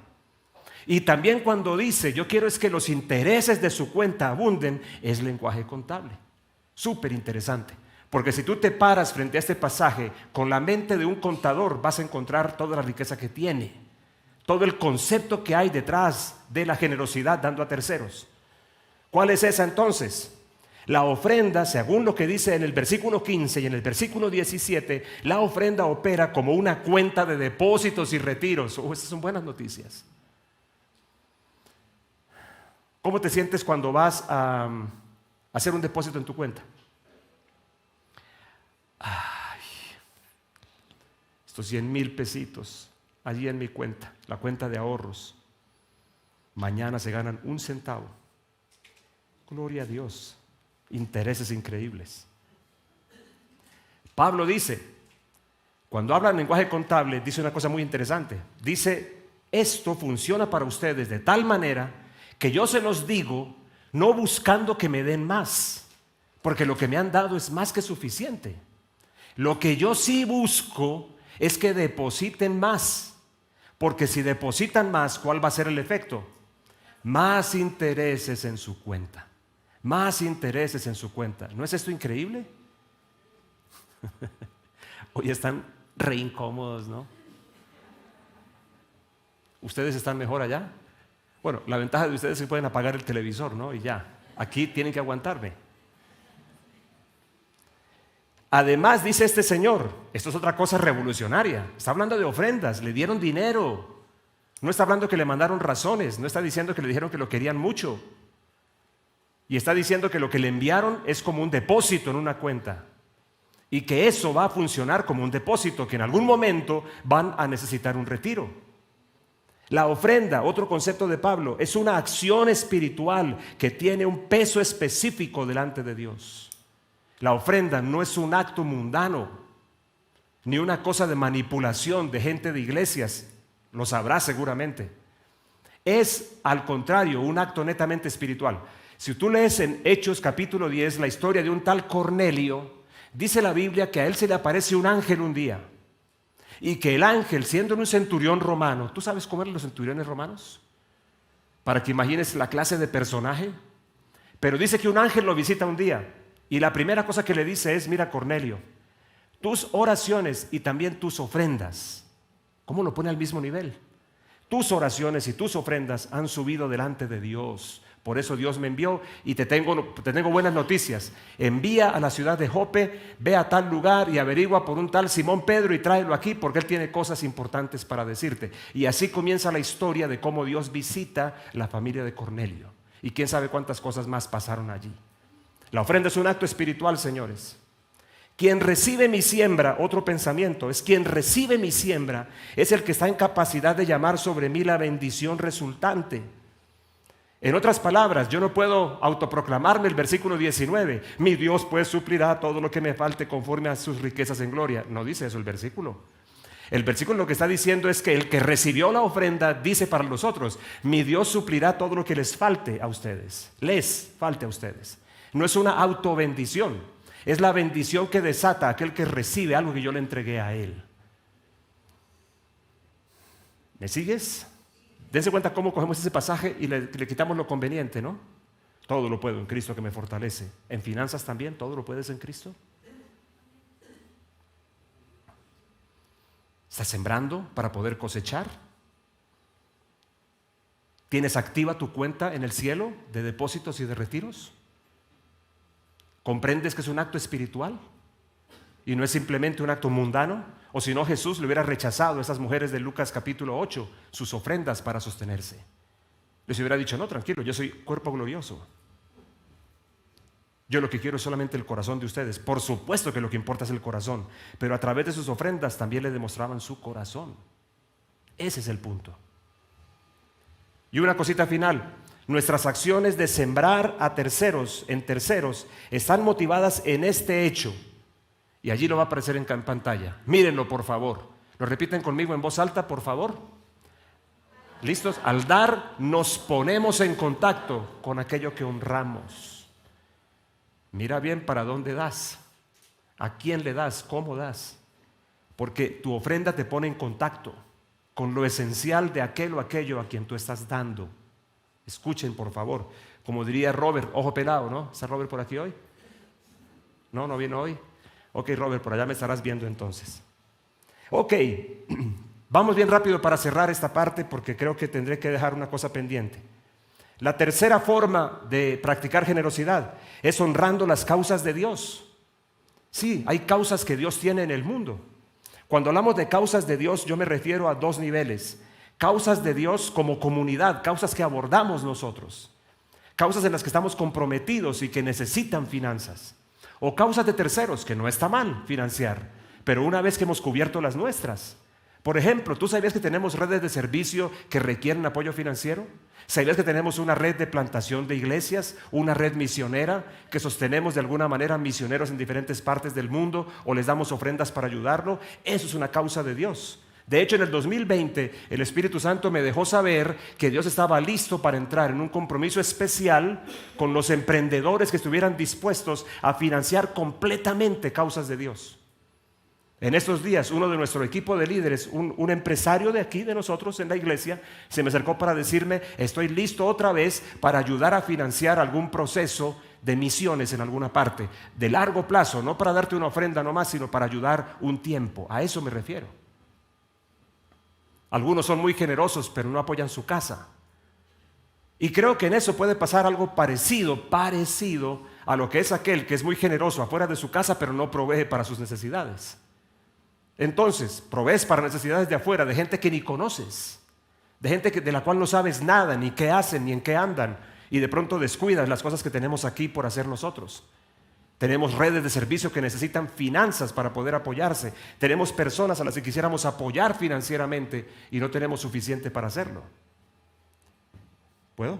Y también cuando dice, yo quiero es que los intereses de su cuenta abunden, es lenguaje contable. Súper interesante. Porque si tú te paras frente a este pasaje con la mente de un contador, vas a encontrar toda la riqueza que tiene, todo el concepto que hay detrás de la generosidad dando a terceros. ¿Cuál es esa entonces? La ofrenda, según lo que dice en el versículo 15 y en el versículo 17, la ofrenda opera como una cuenta de depósitos y retiros. Esas son buenas noticias. ¿Cómo te sientes cuando vas a hacer un depósito en tu cuenta? Ay, estos 100,000 pesitos allí en mi cuenta, la cuenta de ahorros. Mañana se ganan 1 centavo. Gloria a Dios. Intereses increíbles. Pablo dice, cuando habla en lenguaje contable, dice una cosa muy interesante. Dice, esto funciona para ustedes de tal manera que yo se los digo no buscando que me den más, porque lo que me han dado es más que suficiente. Lo que yo sí busco es que depositen más, porque si depositan más, ¿cuál va a ser el efecto? Más intereses en su cuenta. Más intereses en su cuenta. ¿No es esto increíble? Hoy están re incómodos, ¿no? ¿Ustedes están mejor allá? Bueno, la ventaja de ustedes es que pueden apagar el televisor, ¿no? Y ya, Aquí tienen que aguantarme. Además, dice este señor, esto es otra cosa revolucionaria, está hablando de ofrendas, le dieron dinero, no está hablando que le mandaron razones, no está diciendo que le dijeron que lo querían mucho, y está diciendo que lo que le enviaron es como un depósito en una cuenta, y que eso va a funcionar como un depósito, que en algún momento van a necesitar un retiro. La ofrenda, otro concepto de Pablo, es una acción espiritual que tiene un peso específico delante de Dios. La ofrenda no es un acto mundano, ni una cosa de manipulación de gente de iglesias, lo sabrá seguramente. Es, al contrario, un acto netamente espiritual. Si tú lees en Hechos capítulo 10 la historia de un tal Cornelio, dice la Biblia que a él se le aparece un ángel un día, y que el ángel, siendo un centurión romano, ¿tú sabes cómo eran los centuriones romanos? Para que imagines la clase de personaje. Pero dice que un ángel lo visita un día, y la primera cosa que le dice es: mira, Cornelio, tus oraciones y también tus ofrendas, ¿cómo lo pone al mismo nivel? Tus oraciones y tus ofrendas han subido delante de Dios. Por eso Dios me envió y te tengo buenas noticias. Envía a la ciudad de Jope, ve a tal lugar y averigua por un tal Simón Pedro y tráelo aquí, porque él tiene cosas importantes para decirte. Y así comienza la historia de cómo Dios visita la familia de Cornelio. Y quién sabe cuántas cosas más pasaron allí. La ofrenda es un acto espiritual, señores. Quien recibe mi siembra, otro pensamiento, es quien recibe mi siembra, es el que está en capacidad de llamar sobre mí la bendición resultante. En otras palabras, yo no puedo autoproclamarme el versículo 19, mi Dios pues suplirá todo lo que me falte conforme a sus riquezas en gloria. No dice eso el versículo. El versículo lo que está diciendo es que el que recibió la ofrenda dice para los otros: mi Dios suplirá todo lo que les falte a ustedes, les falte a ustedes. No es una autobendición, es la bendición que desata aquel que recibe algo que yo le entregué a él. ¿Me sigues? Dense cuenta cómo cogemos ese pasaje y le quitamos lo conveniente, ¿no? Todo lo puedo en Cristo que me fortalece. En finanzas también, todo lo puedes en Cristo. ¿Estás sembrando para poder cosechar? ¿Tienes activa tu cuenta en el cielo de depósitos y de retiros? ¿Comprendes que es un acto espiritual y no es simplemente un acto mundano? O si no, Jesús le hubiera rechazado a esas mujeres de Lucas capítulo 8 sus ofrendas para sostenerse. Les hubiera dicho: no, tranquilo, yo soy cuerpo glorioso. Yo lo que quiero es solamente el corazón de ustedes. Por supuesto que lo que importa es el corazón, pero a través de sus ofrendas también le demostraban su corazón. Ese es el punto. Y una cosita final: nuestras acciones de sembrar a terceros, en terceros, están motivadas en este hecho. Y allí lo va a aparecer en pantalla. Mírenlo, por favor. ¿Lo repiten conmigo en voz alta, por favor? ¿Listos? Al dar, nos ponemos en contacto con aquello que honramos. Mira bien para dónde das, a quién le das, cómo das. Porque tu ofrenda te pone en contacto con lo esencial de aquel o aquello a quien tú estás dando. Escuchen, por favor. Como diría Robert, ojo pelado, ¿no? ¿Está Robert por aquí hoy? No, no viene hoy. Ok, Robert, por allá me estarás viendo entonces. Ok, vamos bien rápido para cerrar esta parte, porque creo que tendré que dejar una cosa pendiente. La tercera forma de practicar generosidad es honrando las causas de Dios. Sí, hay causas que Dios tiene en el mundo. Cuando hablamos de causas de Dios, yo me refiero a dos niveles. Causas de Dios como comunidad, causas que abordamos nosotros. Causas en las que estamos comprometidos y que necesitan finanzas. O causas de terceros, que no está mal financiar, pero una vez que hemos cubierto las nuestras. Por ejemplo, ¿tú sabías que tenemos redes de servicio que requieren apoyo financiero? ¿Sabías que tenemos una red de plantación de iglesias, una red misionera, que sostenemos de alguna manera misioneros en diferentes partes del mundo o les damos ofrendas para ayudarlo? Eso es una causa de Dios. De hecho, en el 2020, el Espíritu Santo me dejó saber que Dios estaba listo para entrar en un compromiso especial con los emprendedores que estuvieran dispuestos a financiar completamente causas de Dios. En estos días, uno de nuestro equipo de líderes, un empresario de aquí, de nosotros en la iglesia, se me acercó para decirme: estoy listo otra vez para ayudar a financiar algún proceso de misiones en alguna parte, de largo plazo, no para darte una ofrenda nomás, sino para ayudar un tiempo. A eso me refiero. Algunos son muy generosos, pero no apoyan su casa. Y creo que en eso puede pasar algo parecido a lo que es aquel que es muy generoso afuera de su casa, pero no provee para sus necesidades. Entonces, provees para necesidades de afuera, de gente que ni conoces, de gente de la cual no sabes nada, ni qué hacen, ni en qué andan, y de pronto descuidas las cosas que tenemos aquí por hacer nosotros. Tenemos redes de servicio que necesitan finanzas para poder apoyarse. Tenemos personas a las que quisiéramos apoyar financieramente y no tenemos suficiente para hacerlo. ¿Puedo?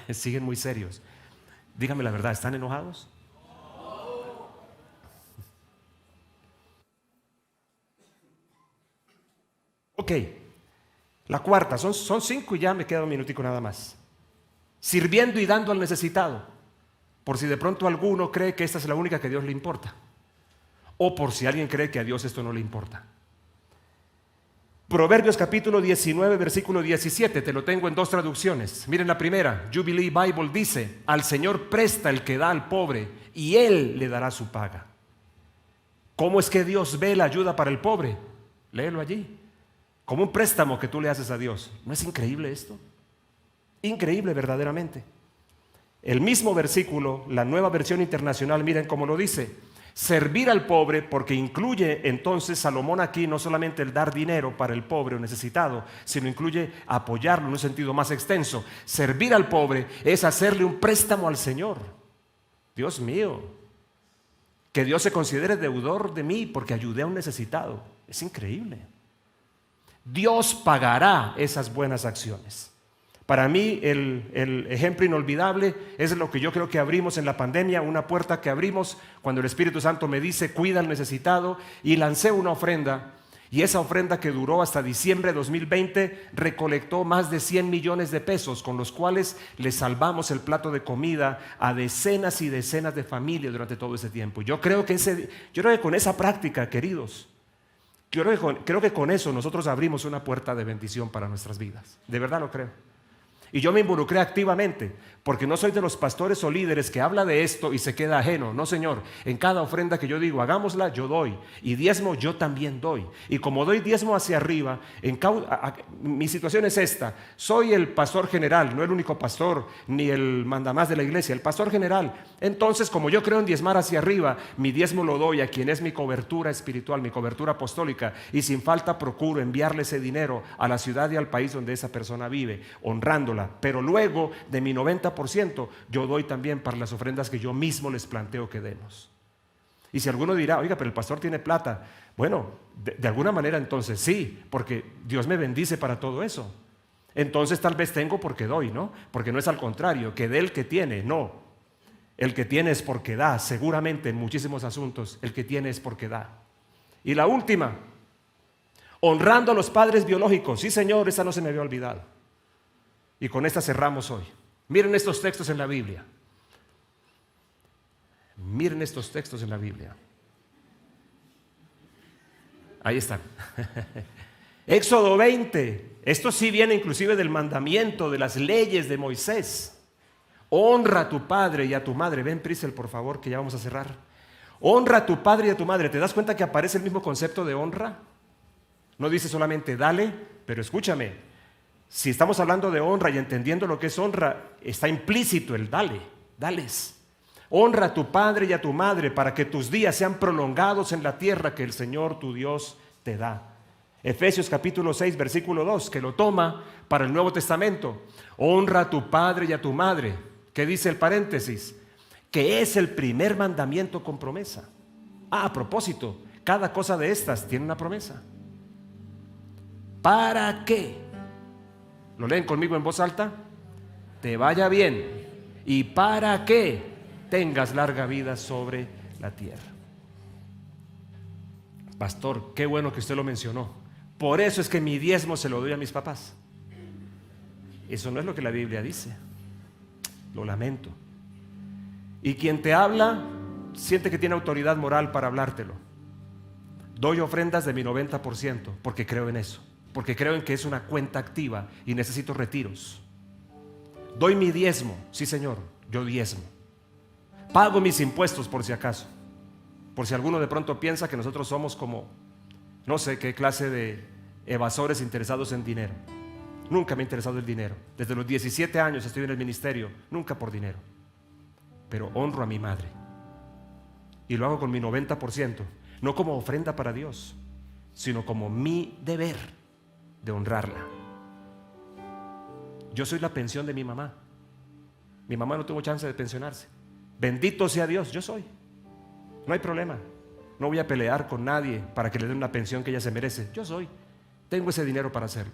Siguen muy serios. Díganme la verdad, ¿están enojados? Ok, la cuarta, son 5 y ya me queda un minutico nada más. Sirviendo y dando al necesitado, por si de pronto alguno cree que esta es la única que a Dios le importa, o por si alguien cree que a Dios esto no le importa. Proverbios capítulo 19, versículo 17, te lo tengo en 2 traducciones. Miren la primera, Jubilee Bible dice: al Señor presta el que da al pobre y Él le dará su paga. ¿Cómo es que Dios ve la ayuda para el pobre? Léelo allí. Como un préstamo que tú le haces a Dios. ¿No es increíble esto? Increíble verdaderamente. El mismo versículo, la Nueva Versión Internacional, miren cómo lo dice: servir al pobre, porque incluye entonces Salomón aquí no solamente el dar dinero para el pobre o necesitado, sino incluye apoyarlo en un sentido más extenso. Servir al pobre es hacerle un préstamo al Señor. Dios mío, que Dios se considere deudor de mí porque ayudé a un necesitado. Es increíble. Dios pagará esas buenas acciones. Para mí el ejemplo inolvidable es lo que yo creo que abrimos en la pandemia, una puerta que abrimos cuando el Espíritu Santo me dice: cuida al necesitado, y lancé una ofrenda, y esa ofrenda, que duró hasta diciembre de 2020, recolectó más de 100 millones de pesos, con los cuales le salvamos el plato de comida a decenas y decenas de familias durante todo ese tiempo. Yo creo que con esa práctica, queridos, creo que con eso nosotros abrimos una puerta de bendición para nuestras vidas. De verdad lo creo. Y yo me involucré activamente, porque no soy de los pastores o líderes que habla de esto y se queda ajeno. No, Señor, en cada ofrenda que yo digo, hagámosla, yo doy. Y diezmo, yo también doy. Y como doy diezmo hacia arriba, mi situación es esta: soy el pastor general, no el único pastor, ni el mandamás de la iglesia, el pastor general. Entonces, como yo creo en diezmar hacia arriba, mi diezmo lo doy a quien es mi cobertura espiritual, mi cobertura apostólica, y sin falta procuro enviarle ese dinero a la ciudad y al país donde esa persona vive, honrándola. Pero luego de mi 90% yo doy también para las ofrendas que yo mismo les planteo que demos. Y si alguno dirá: oiga, pero el pastor tiene plata. Bueno, de alguna manera entonces sí, porque Dios me bendice para todo eso. Entonces tal vez tengo porque doy, ¿no? Porque no es al contrario, que dé el que tiene, no. El que tiene es porque da. Seguramente en muchísimos asuntos el que tiene es porque da. Y la última, honrando a los padres biológicos. Sí, Señor, esa no se me había olvidado. Y con esta cerramos hoy. Miren estos textos en la Biblia. Miren estos textos en la Biblia. Ahí están. Éxodo 20. Esto sí viene inclusive del mandamiento, de las leyes de Moisés. Honra a tu padre y a tu madre. Ven, Priscil, por favor, que ya vamos a cerrar. Honra a tu padre y a tu madre. ¿Te das cuenta que aparece el mismo concepto de honra? No dice solamente dale, pero escúchame. Si estamos hablando de honra y entendiendo lo que es honra, está implícito el dales. Honra a tu padre y a tu madre para que tus días sean prolongados en la tierra que el Señor tu Dios te da. Efesios capítulo 6, versículo 2, que lo toma para el Nuevo Testamento. Honra a tu padre y a tu madre. ¿Qué dice el paréntesis? Que es el primer mandamiento con promesa. A propósito, cada cosa de estas tiene una promesa. ¿Para qué? ¿Lo leen conmigo en voz alta? Te vaya bien y para que tengas larga vida sobre la tierra. Pastor, qué bueno que usted lo mencionó. Por eso es que mi diezmo se lo doy a mis papás. Eso no es lo que la Biblia dice. Lo lamento. Y quien te habla siente que tiene autoridad moral para hablártelo. Doy ofrendas de mi 90% porque creo en eso. Porque creo en que es una cuenta activa y necesito retiros. Doy mi diezmo, sí, Señor, yo diezmo. Pago mis impuestos por si acaso. Por si alguno de pronto piensa que nosotros somos como, no sé qué clase evasores interesados en dinero. Nunca me ha interesado el dinero. Desde los 17 años estoy en el ministerio, nunca por dinero. Pero honro a mi madre. Y lo hago con mi 90%, no como ofrenda para Dios, sino como mi deber de honrarla. Yo soy la pensión de mi mamá. Mi mamá no tuvo chance de pensionarse. Bendito sea Dios, yo soy. No hay problema. No voy a pelear con nadie para que le den una pensión que ella se merece. Yo soy. Tengo ese dinero para hacerlo.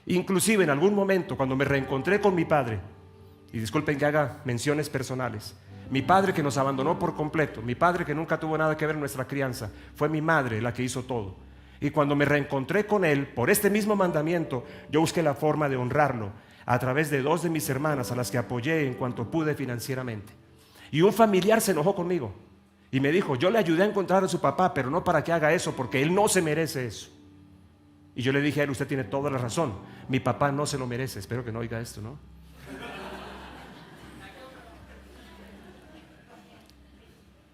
Inclusive en algún momento cuando me reencontré con mi padre, y disculpen que haga menciones personales, mi padre que nos abandonó por completo, mi padre que nunca tuvo nada que ver en nuestra crianza, fue mi madre la que hizo todo. Y cuando me reencontré con él, por este mismo mandamiento, yo busqué la forma de honrarlo a través de 2 de mis hermanas a las que apoyé en cuanto pude financieramente. Y un familiar se enojó conmigo y me dijo: yo le ayudé a encontrar a su papá, pero no para que haga eso, porque él no se merece eso. Y yo le dije a él: usted tiene toda la razón, mi papá no se lo merece. Espero que no oiga esto, ¿no?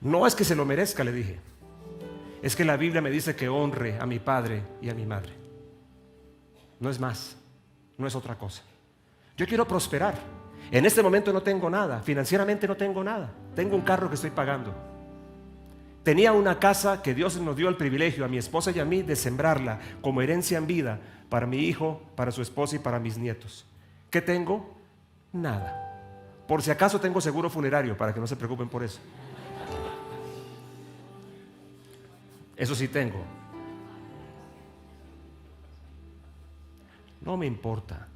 No es que se lo merezca, le dije. Es que la Biblia me dice que honre a mi padre y a mi madre. No es más, no es otra cosa. Yo quiero prosperar. En este momento no tengo nada, financieramente no tengo nada. Tengo un carro que estoy pagando. Tenía una casa que Dios nos dio el privilegio a mi esposa y a mí de sembrarla como herencia en vida para mi hijo, para su esposa y para mis nietos. ¿Qué tengo? Nada. Por si acaso tengo seguro funerario, para que no se preocupen por eso. Eso sí tengo. No me importa.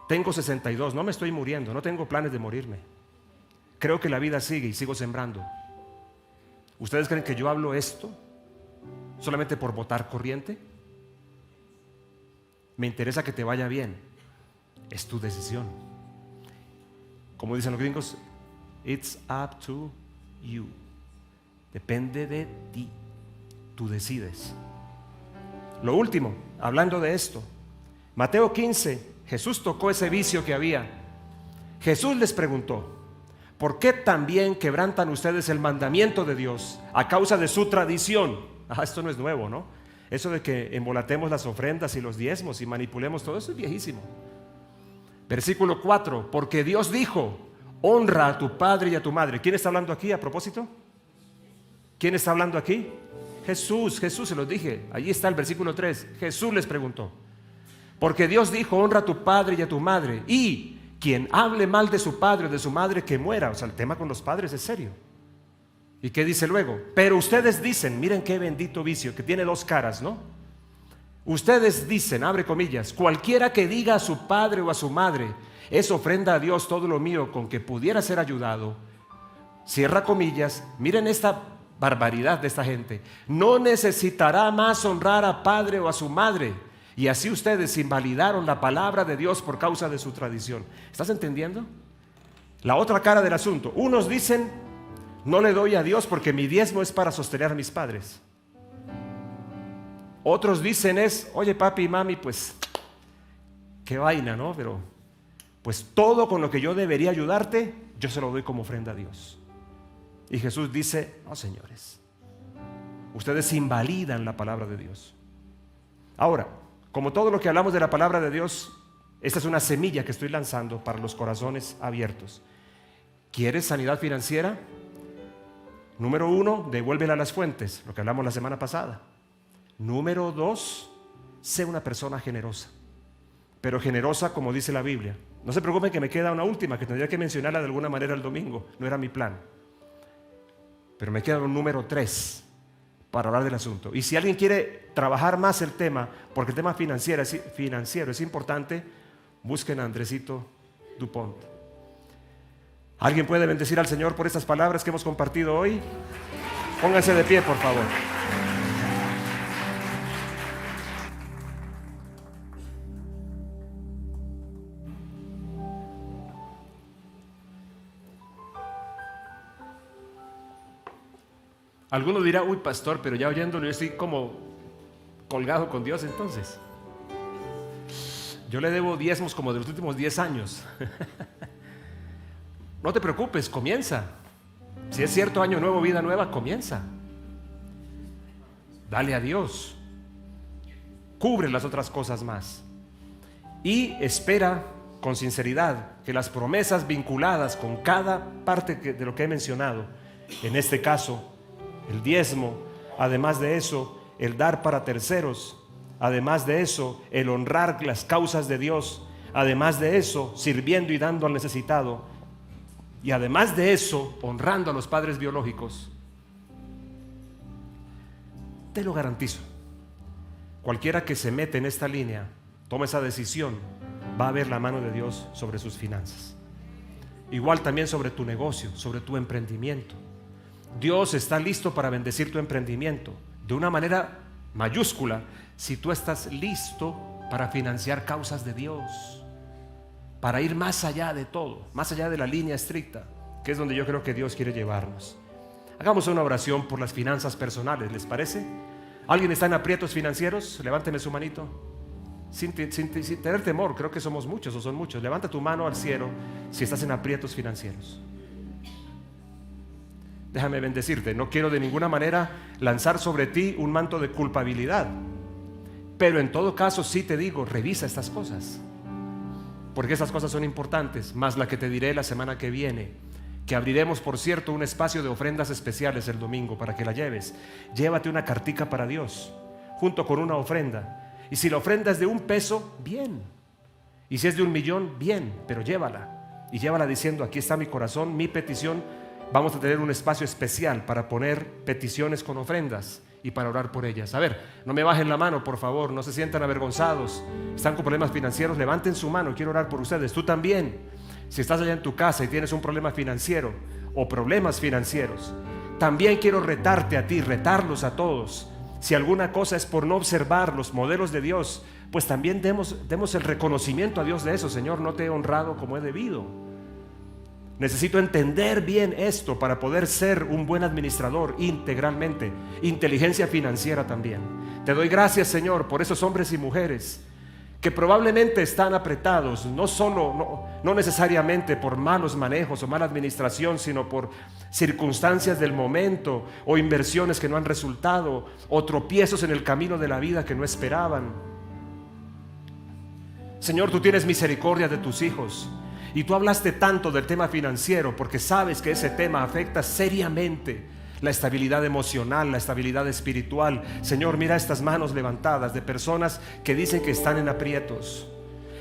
Tengo 62, no me estoy muriendo, no tengo planes de morirme. Creo que la vida sigue y sigo sembrando. ¿Ustedes creen que yo hablo esto solamente por votar corriente? Me interesa que te vaya bien. Es tu decisión. Como dicen los gringos, it's up to you. Depende de ti. Tú decides. Lo último, hablando de esto, Mateo 15, Jesús tocó ese vicio que había. Jesús les preguntó: ¿por qué también quebrantan ustedes el mandamiento de Dios a causa de su tradición? Esto no es nuevo, ¿no? Eso de que embolatemos las ofrendas y los diezmos y manipulemos todo eso es viejísimo. Versículo 4, porque Dios dijo: honra a tu padre y a tu madre. ¿Quién está hablando aquí a propósito? ¿Quién está hablando aquí? Jesús, se los dije. Allí está el versículo 3. Jesús les preguntó. Porque Dios dijo: honra a tu padre y a tu madre. Y quien hable mal de su padre o de su madre, que muera. O sea, el tema con los padres es serio. ¿Y qué dice luego? Pero ustedes dicen, miren qué bendito vicio, que tiene 2 caras, ¿no? Ustedes dicen, abre comillas, cualquiera que diga a su padre o a su madre: es ofrenda a Dios todo lo mío con que pudiera ser ayudado. Cierra comillas. Miren esta barbaridad de esta gente. No necesitará más honrar a padre o a su madre. Y así ustedes invalidaron la palabra de Dios por causa de su tradición. ¿Estás entendiendo? La otra cara del asunto. Unos dicen: no le doy a Dios porque mi diezmo es para sostener a mis padres. Otros dicen oye papi y mami, pues qué vaina, ¿no? Pero pues todo con lo que yo debería ayudarte, yo se lo doy como ofrenda a Dios. Y Jesús dice: no, señores, ustedes invalidan la palabra de Dios. Ahora, como todo lo que hablamos de la palabra de Dios, esta es una semilla que estoy lanzando para los corazones abiertos. ¿Quieres sanidad financiera? Número 1, devuélvela a las fuentes, lo que hablamos la semana pasada. Número 2, sé una persona generosa, pero generosa como dice la Biblia. No se preocupen que me queda una última, que tendría que mencionarla de alguna manera el domingo, no era mi plan. Pero me queda un número 3 para hablar del asunto. Y si alguien quiere trabajar más el tema, porque el tema financiero es importante, busquen a Andresito Dupont. ¿Alguien puede bendecir al Señor por estas palabras que hemos compartido hoy? Pónganse de pie, por favor. Alguno dirá: uy, pastor, pero ya oyéndolo yo estoy como colgado con Dios entonces. Yo le debo diezmos como de los últimos 10 años. No te preocupes, comienza. Si es cierto, año nuevo, vida nueva, comienza. Dale a Dios. cubre las otras cosas más. Y espera con sinceridad que las promesas vinculadas con cada parte de lo que he mencionado, en este caso el diezmo, además de eso el dar para terceros, además de eso el honrar las causas de Dios, además de eso sirviendo y dando al necesitado, y además de eso honrando a los padres biológicos, te lo garantizo, cualquiera que se mete en esta línea, toma esa decisión, va a ver la mano de Dios sobre sus finanzas. Igual también sobre tu negocio, sobre tu emprendimiento. Dios está listo para bendecir tu emprendimiento de una manera mayúscula si tú estás listo para financiar causas de Dios, para ir más allá de todo, más allá de la línea estricta, que es donde yo creo que Dios quiere llevarnos. Hagamos una oración por las finanzas personales, ¿les parece? ¿Alguien está en aprietos financieros? Levánteme su manito. Sin tener temor, creo que somos muchos o son muchos. Levanta tu mano al cielo si estás en aprietos financieros. Déjame bendecirte. No quiero de ninguna manera lanzar sobre ti un manto de culpabilidad, pero en todo caso sí te digo, revisa estas cosas, porque estas cosas son importantes, más la que te diré la semana que viene, que abriremos, por cierto, un espacio de ofrendas especiales el domingo para que la lleves. Llévate una cartica para Dios junto con una ofrenda. Y si la ofrenda es de $1, bien. Y si es de 1,000,000, bien, pero llévala. Y llévala diciendo, aquí está mi corazón, mi petición. Vamos a tener un espacio especial para poner peticiones con ofrendas y para orar por ellas. A ver, no me bajen la mano, por favor, no se sientan avergonzados. Están con problemas financieros, levanten su mano, quiero orar por ustedes. Tú también, si estás allá en tu casa y tienes un problema financiero o problemas financieros, también quiero retarte a ti, retarlos a todos. Si alguna cosa es por no observar los modelos de Dios, pues también demos el reconocimiento a Dios de eso. Señor, no te he honrado como he debido. Necesito entender bien esto para poder ser un buen administrador integralmente. Inteligencia financiera también. Te doy gracias, Señor, por esos hombres y mujeres que probablemente están apretados, no necesariamente por malos manejos o mala administración, sino por circunstancias del momento o inversiones que no han resultado o tropiezos en el camino de la vida que no esperaban. Señor, tú tienes misericordia de tus hijos y tú hablaste tanto del tema financiero porque sabes que ese tema afecta seriamente la estabilidad emocional, la estabilidad espiritual. Señor, mira estas manos levantadas de personas que dicen que están en aprietos.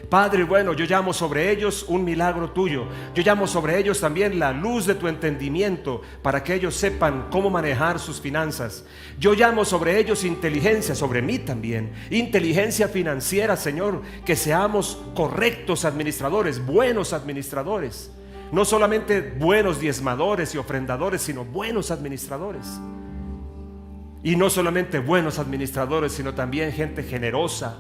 Padre bueno, yo llamo sobre ellos un milagro tuyo. Yo llamo sobre ellos también la luz de tu entendimiento para que ellos sepan cómo manejar sus finanzas. Yo llamo sobre ellos inteligencia, sobre mí también, inteligencia financiera, Señor, que seamos correctos administradores, buenos administradores. No solamente buenos diezmadores y ofrendadores, sino buenos administradores. Y no solamente buenos administradores, sino también gente generosa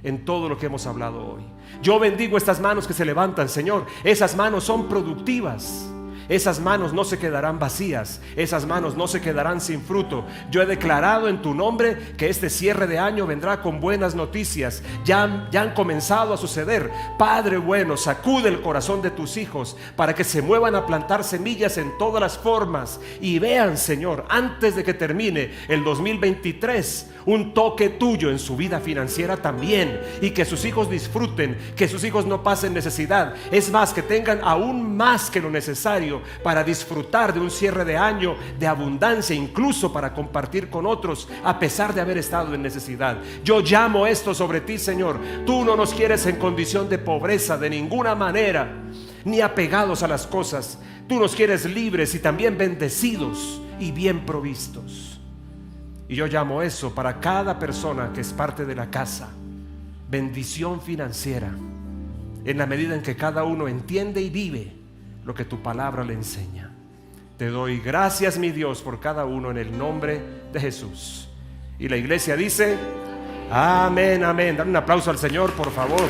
en todo lo que hemos hablado hoy. Yo bendigo estas manos que se levantan, Señor. Esas manos son productivas. Esas manos no se quedarán vacías. Esas manos no se quedarán sin fruto. Yo he declarado en tu nombre que este cierre de año vendrá con buenas noticias. Ya han comenzado a suceder. Padre bueno, sacude el corazón de tus hijos para que se muevan a plantar semillas en todas las formas y vean, Señor, antes de que termine el 2023, un toque tuyo en su vida financiera también, y que sus hijos disfruten, que sus hijos no pasen necesidad. Es más, que tengan aún más que lo necesario para disfrutar de un cierre de año de abundancia, incluso para compartir con otros a pesar de haber estado en necesidad. Yo llamo esto sobre ti, Señor. Tú no nos quieres en condición de pobreza de ninguna manera, ni apegados a las cosas. Tú nos quieres libres y también bendecidos y bien provistos. Y yo llamo eso para cada persona que es parte de la casa: bendición financiera, en la medida en que cada uno entiende y vive lo que tu palabra le enseña. Te doy gracias, mi Dios, por cada uno en el nombre de Jesús. Y la iglesia dice: amén, amén. Dale un aplauso al Señor, por favor.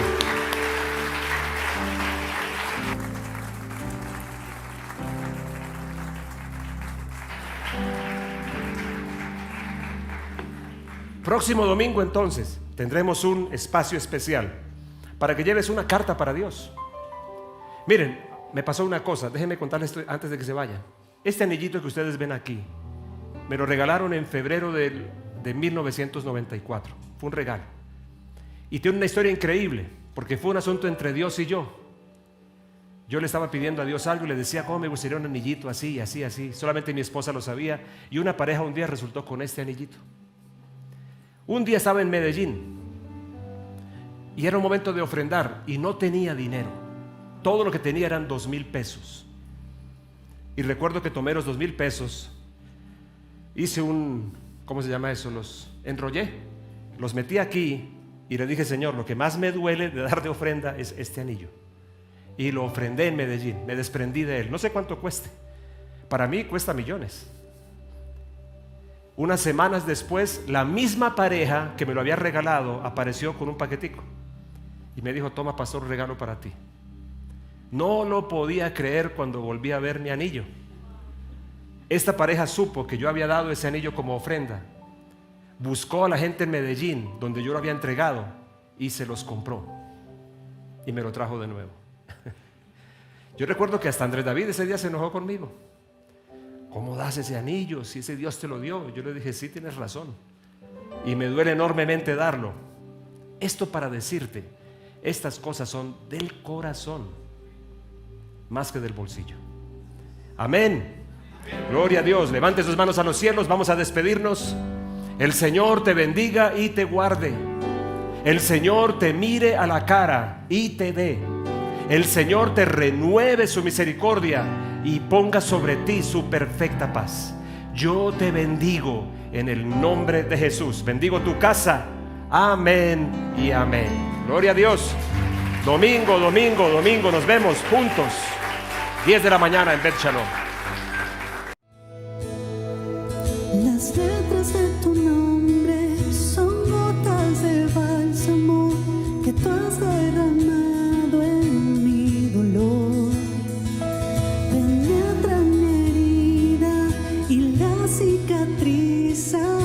Próximo domingo entonces tendremos un espacio especial para que lleves una carta para Dios. Miren, me pasó una cosa, déjenme contarles esto antes de que se vayan. Este anillito que ustedes ven aquí me lo regalaron en febrero de 1994. Fue un regalo. Y tiene una historia increíble, porque fue un asunto entre Dios y yo. Yo le estaba pidiendo a Dios algo y le decía, ¿cómo me gustaría un anillito así, así, así? Solamente mi esposa lo sabía. Y una pareja un día resultó con este anillito. Un día estaba en Medellín y era un momento de ofrendar y no tenía dinero. Todo lo que tenía eran 2,000 pesos. Y recuerdo que tomé los 2,000 pesos, hice ¿cómo se llama eso? Los enrollé, los metí aquí y le dije, Señor, lo que más me duele de dar de ofrenda es este anillo. Y lo ofrendé en Medellín, me desprendí de él. No sé cuánto cueste, para mí cuesta millones. Unas semanas después, la misma pareja que me lo había regalado apareció con un paquetico y me dijo, toma, pastor, un regalo para ti. No lo podía creer cuando volví a ver mi anillo. Esta pareja supo que yo había dado ese anillo como ofrenda, buscó a la gente en Medellín donde yo lo había entregado y se los compró y me lo trajo de nuevo. Yo recuerdo que hasta Andrés David ese día se enojó conmigo. ¿Cómo das ese anillo si ese Dios te lo dio? Yo le dije, sí, tienes razón, y me duele enormemente darlo. Esto para decirte, estas cosas son del corazón más que del bolsillo. Amén. Gloria a Dios. Levante sus manos a los cielos, vamos a despedirnos. El Señor te bendiga y te guarde. El Señor te mire a la cara y te dé. El Señor te renueve su misericordia y ponga sobre ti su perfecta paz. Yo te bendigo en el nombre de Jesús. Bendigo tu casa. Amén y amén. Gloria a Dios. Domingo nos vemos juntos, 10 de la mañana en Bet Shalom. Las letras de tu nombre son gotas de bálsamo que tú has derramado en mi dolor. Penetra mi herida y la cicatriza